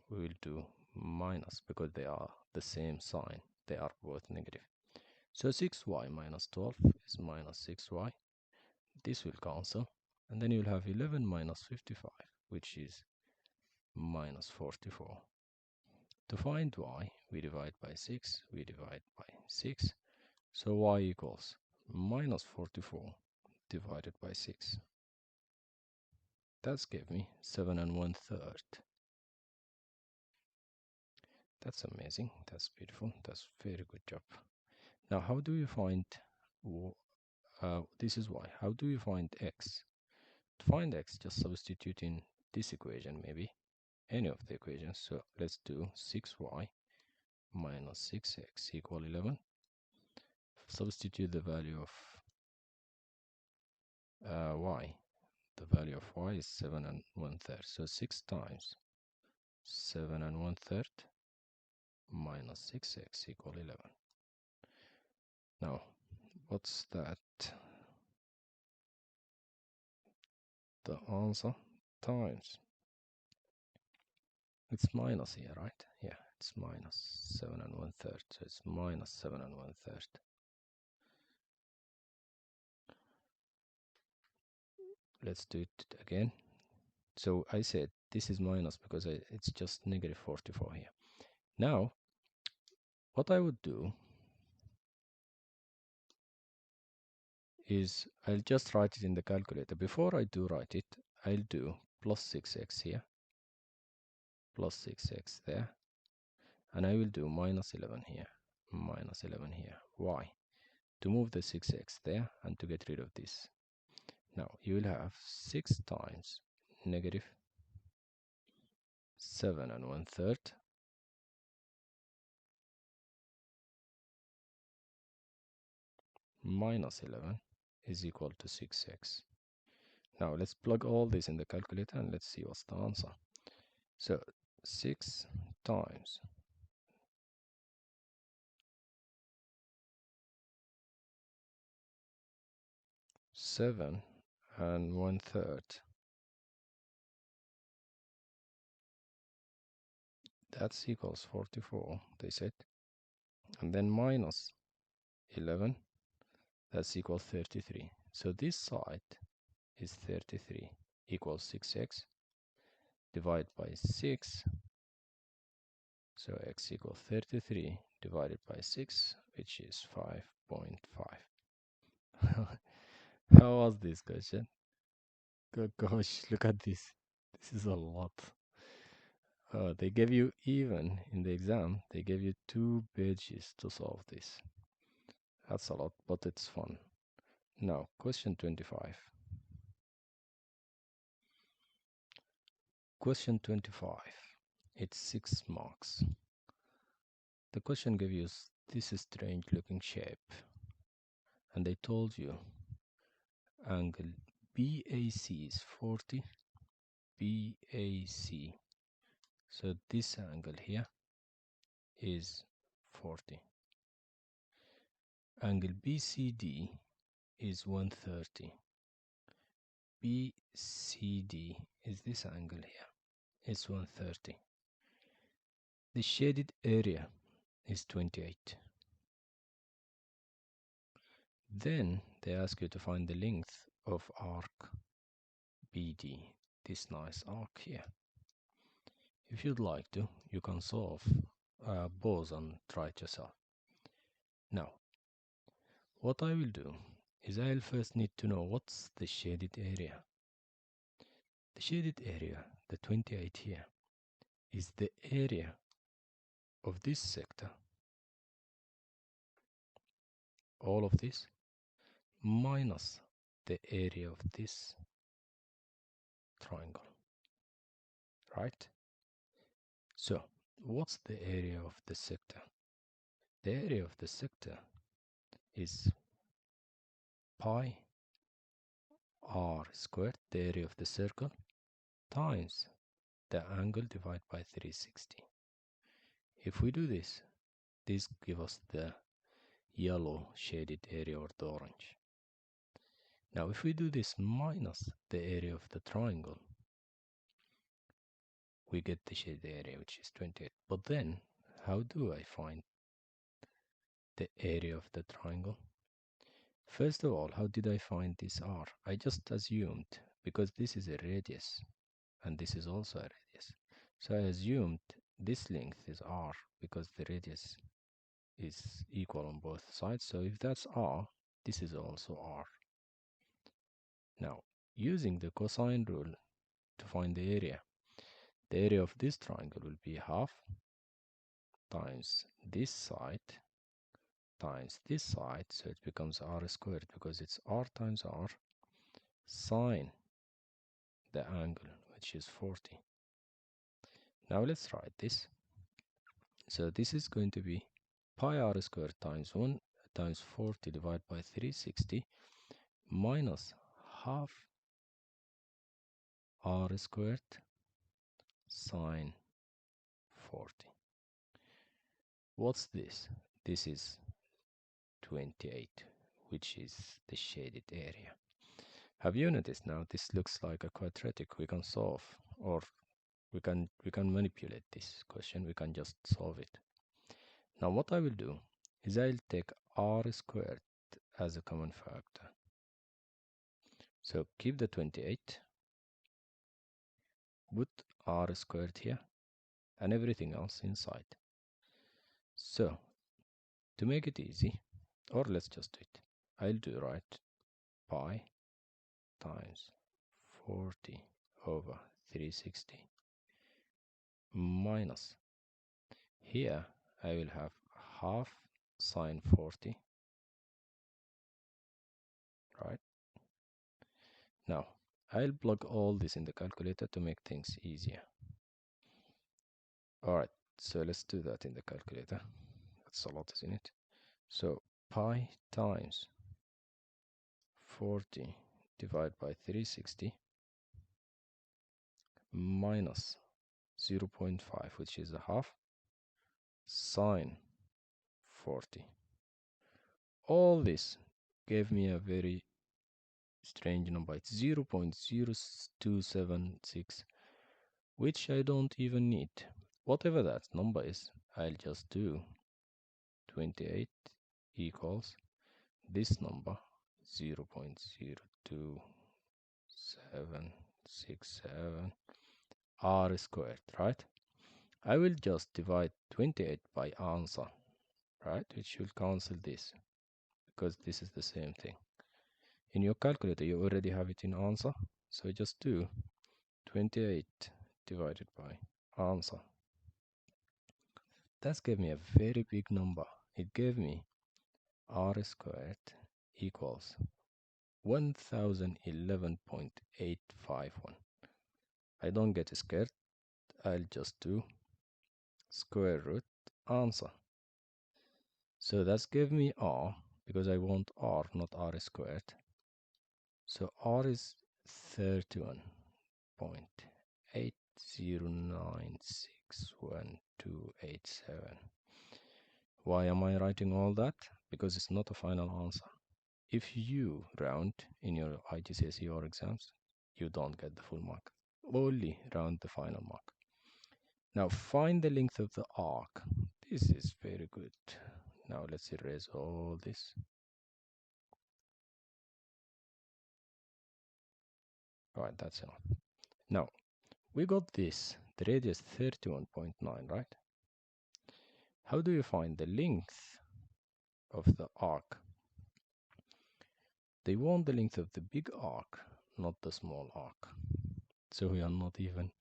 we will do minus because they are the same sign. They are both negative. So 6y minus 12 is minus 6y. This will cancel. And then you'll have 11 minus 55, which is minus 44. To find y, we divide by 6, we divide by 6. So y equals minus 44 divided by 6. That's gave me 7 1/3. That's amazing. That's beautiful. That's very good job. Now, how do you find, this is y. How do you find x? To find x, just substitute in this equation maybe. any of the equations. So let's do 6y minus 6x equal 11. Substitute the value of y. The value of y is 7 1/3. So 6 times 7 1/3 minus 6x equal 11. Now, what's that? The answer times. It's minus here, right? Yeah, it's minus 7 1/3. So it's minus 7 1/3. Let's do it again. So I said this is minus because it's just negative 44 here. Now, what I would do is I'll just write it in the calculator. Before I do write it, I'll do plus 6x here, plus 6x there, and I will do minus 11 here, minus 11 here. Why? To move the 6x there and to get rid of this. Now, you will have 6 times negative 7 1/3 minus 11 is equal to 6x. Now let's plug all this in the calculator and let's see what's the answer. So 6 times 7 1/3, that's equals 44, they said, and then minus 11, that's equal 33. So this side is 33 equals 6x, divided by 6, so x equals 33 divided by 6, which is 5.5. How was this question? Gosh, look at this. This is a lot. They gave you, even in the exam, they gave you 2 pages to solve this. That's a lot, but it's fun. Now, question 25. Question 25. It's 6 marks. The question gave you this strange looking shape, and they told you angle BAC is 40, BAC. So this angle here is 40. Angle BCD is 130. BCD is this angle here. It's 130. The shaded area is 28. Then they ask you to find the length of arc BD, this nice arc here. If you'd like to, you can solve both and try it yourself. Now, what I will do is I'll first need to know what's the shaded area. The shaded area, the 28 here, is the area of this sector, all of this, minus the area of this triangle, right? So, what's the area of the sector? The area of the sector is pi r squared, the area of the circle, times the angle divided by 360. If we do this, this gives us the yellow shaded area or the orange. Now, if we do this minus the area of the triangle, we get the shaded area, which is 28. But then, how do I find the area of the triangle? First of all, how did I find this r? I just assumed, because this is a radius, and this is also a radius. So I assumed this length is r, because the radius is equal on both sides. So if that's r, this is also r. Now, using the cosine rule to find the area of this triangle will be half times this side times this side, so it becomes r squared, because it's r times r sine the angle, which is 40. Now let's write this. So this is going to be pi r squared times 1 times 40 divided by 360 minus half r squared sine 40. What's this? This is 28, which is the shaded area. Have you noticed now this looks like a quadratic we can solve, or we can manipulate this question, we can just solve it. Now what I will do is I'll take r squared as a common factor. So keep the 28, put r squared here, and everything else inside. So to make it easy, or let's just do it, I'll do right pi times 40 over 360 minus, here I will have half sine 40, right? Now I'll plug all this in the calculator to make things easier. Alright, so let's do that in the calculator. That's a lot, isn't it? So pi times 40 divided by 360 minus 0.5, which is a half, sine 40. All this gave me a very strange number. It's 0.0276, which I don't even need. Whatever that number is, I'll just do 28 equals this number, 0.02767 r squared, right? I will just divide 28 by answer, right? Which will cancel this, because this is the same thing. In your calculator, you already have it in answer, so just do 28 divided by answer. That gave me a very big number. It gave me r squared equals 1011.851. I don't get scared. I'll just do square root answer. So that's gave me r, because I want r, not r squared. So r is 31.8096127. Why am I writing all that? Because it's not a final answer. If you round in your IGCSE or exams, you don't get the full mark. Only round the final mark. Now find the length of the arc. This is very good. Now let's erase all this. Right, that's enough. Now we got this. The radius 31.9, right? How do you find the length of the arc? They want the length of the big arc, not the small arc. So we are not even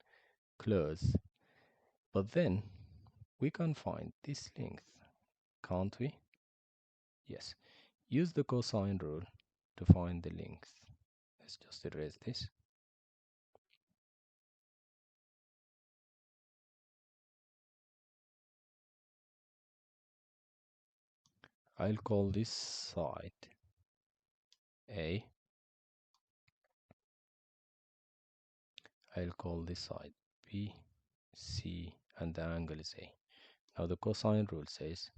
close. But then we can find this length, can't we? Yes. Use the cosine rule to find the length. Let's just erase this. I'll call this side A. I'll call this side B, C, and the angle is A. Now the cosine rule says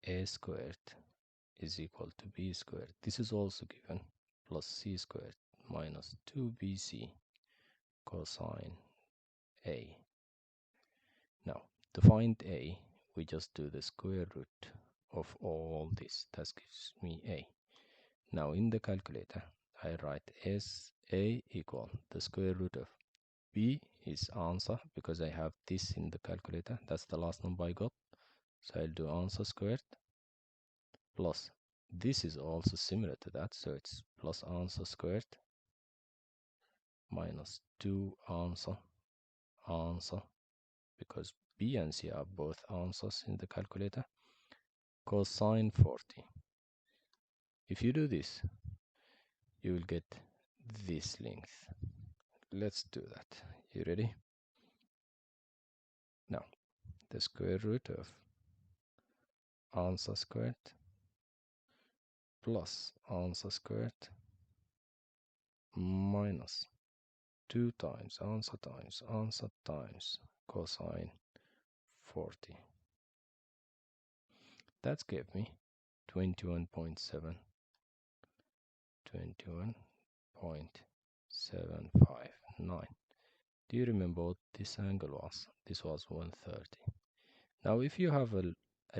A squared is equal to B squared. This is also given, plus C squared minus 2BC cosine A. Now to find A, we just do the square root of all this. That gives me A. Now in the calculator, I write A equal the square root of B is answer, because I have this in the calculator. That's the last number I got. So I'll do answer squared plus this is also similar to that. So it's plus answer squared minus 2 answer, because B and C are both answers in the calculator, cosine 40. If you do this, you will get this length. Let's do that. You ready? Now, the square root of answer squared plus answer squared minus 2 times answer times cosine 40. That's gave me 21.7, 21.759. Do you remember what this angle was? This was 130. Now, if you have a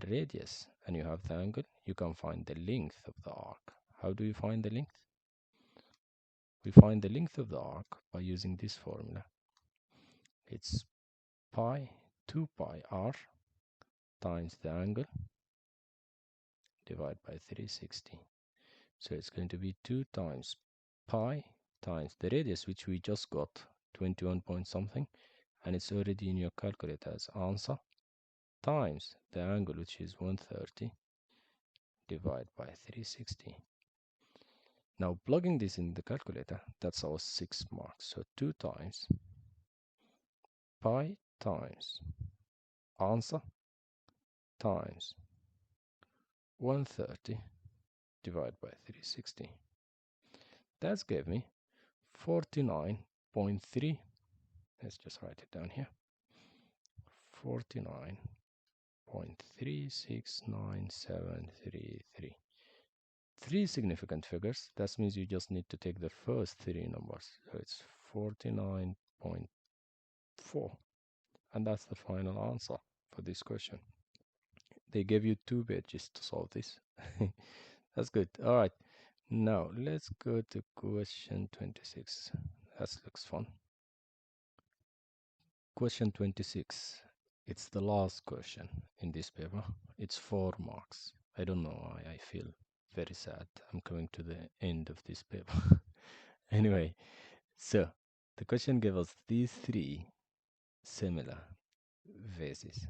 radius and you have the angle, you can find the length of the arc. How do you find the length? We find the length of the arc by using this formula. It's 2 pi r times the angle divided by 360. So it's going to be 2 times pi times the radius, which we just got, 21 point something, and it's already in your calculator as answer, times the angle, which is 130, divided by 360. Now, plugging this in the calculator, that's our 6 marks. So 2 times pi times answer times 130 divided by 360. That's gave me 49.3. Let's just write it down here. 49.369733. 3 significant figures. That means you just need to take the first 3 numbers. So it's 49.4. And that's the final answer for this question. They gave you 2 pages to solve this. That's good. All right. Now let's go to question 26. That looks fun. Question 26. It's the last question in this paper. It's 4 marks. I don't know why I feel very sad. I'm coming to the end of this paper. Anyway, so the question gave us these 3 similar vases.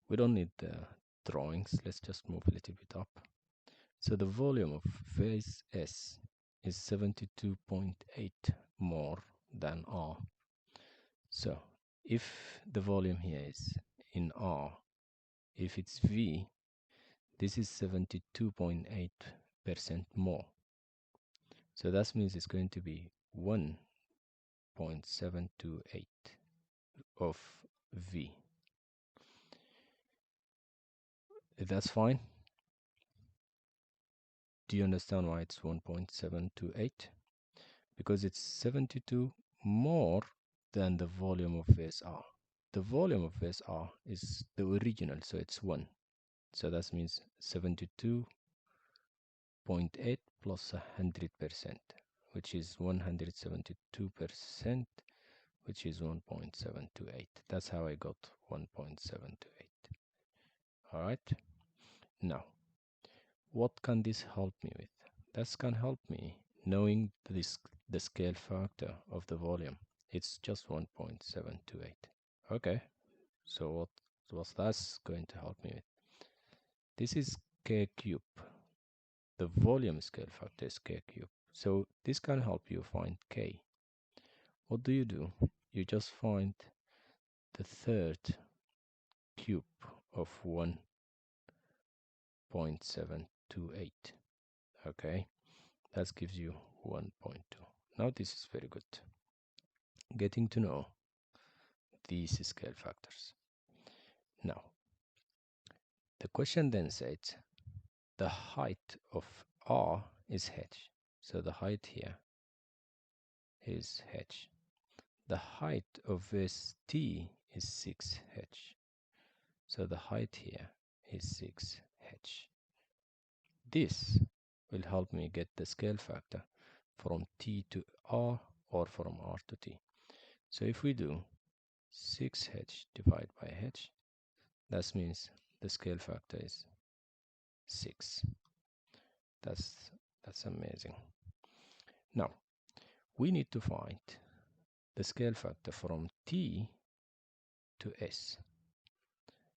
We don't need the drawings. Let's just move a little bit up. So the volume of vase S is 72.8 more than R. So if the volume here is in R, if it's V, this is 72.8% more. So that means it's going to be 1.728 of V. That's fine. Do you understand why it's 1.728? Because it's 72 more than the volume of vase R. The volume of vase R is the original, so it's 1. So that means 72.8 plus 100%, which is 172%, which is 1.728. That's how I got 1.728. All right. Now, what can this help me with? This can help me knowing the scale factor of the volume. It's just 1.728. Okay, so what's that going to help me with? This is k cube. The volume scale factor is k cube. So this can help you find k. What do? You just find the third cube of 1.728. Okay, that gives you 1.2. Now this is very good. Getting to know these scale factors. Now, the question then says the height of R is h. So the height here is h. The height of vase T is 6h. So the height here is 6h. This will help me get the scale factor from T to R or from R to T. So if we do 6h divided by h, that means the scale factor is 6. That's amazing. Now, we need to find the scale factor from T to S.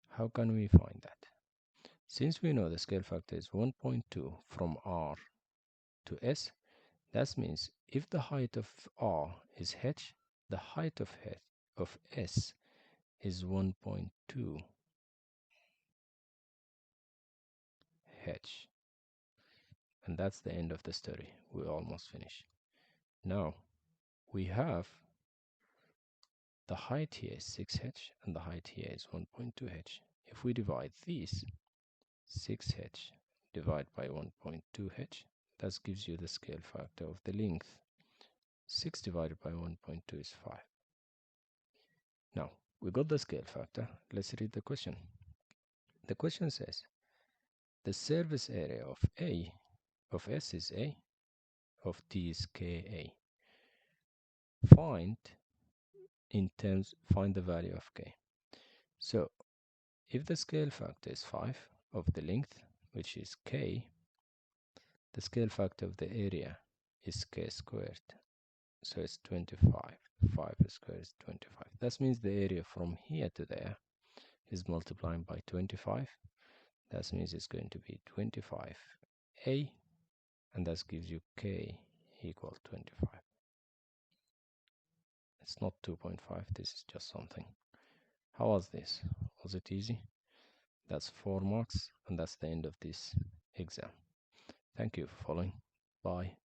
How can we find that? Since we know the scale factor is 1.2 from R to S, that means if the height of R is h, the height of S is 1.2 h. And that's the end of the story. We almost finished. Now we have the height here is 6h and the height here is 1.2h. If we divide these, 6h divided by 1.2h, that gives you the scale factor of the length. 6 divided by 1.2 is 5. Now, we got the scale factor. Let's read the question. The question says, the surface area of A, of S is A, of T is Ka. Find the value of K. So, if the scale factor is 5 of the length, which is K, the scale factor of the area is K squared. So it's 25. 5 squared is 25. That means the area from here to there is multiplying by 25. That means it's going to be 25a, and that gives you K equal 25. It's not 2.5, this is just something. How was this? Was it easy? That's 4 marks, and that's the end of this exam. Thank you for following. Bye.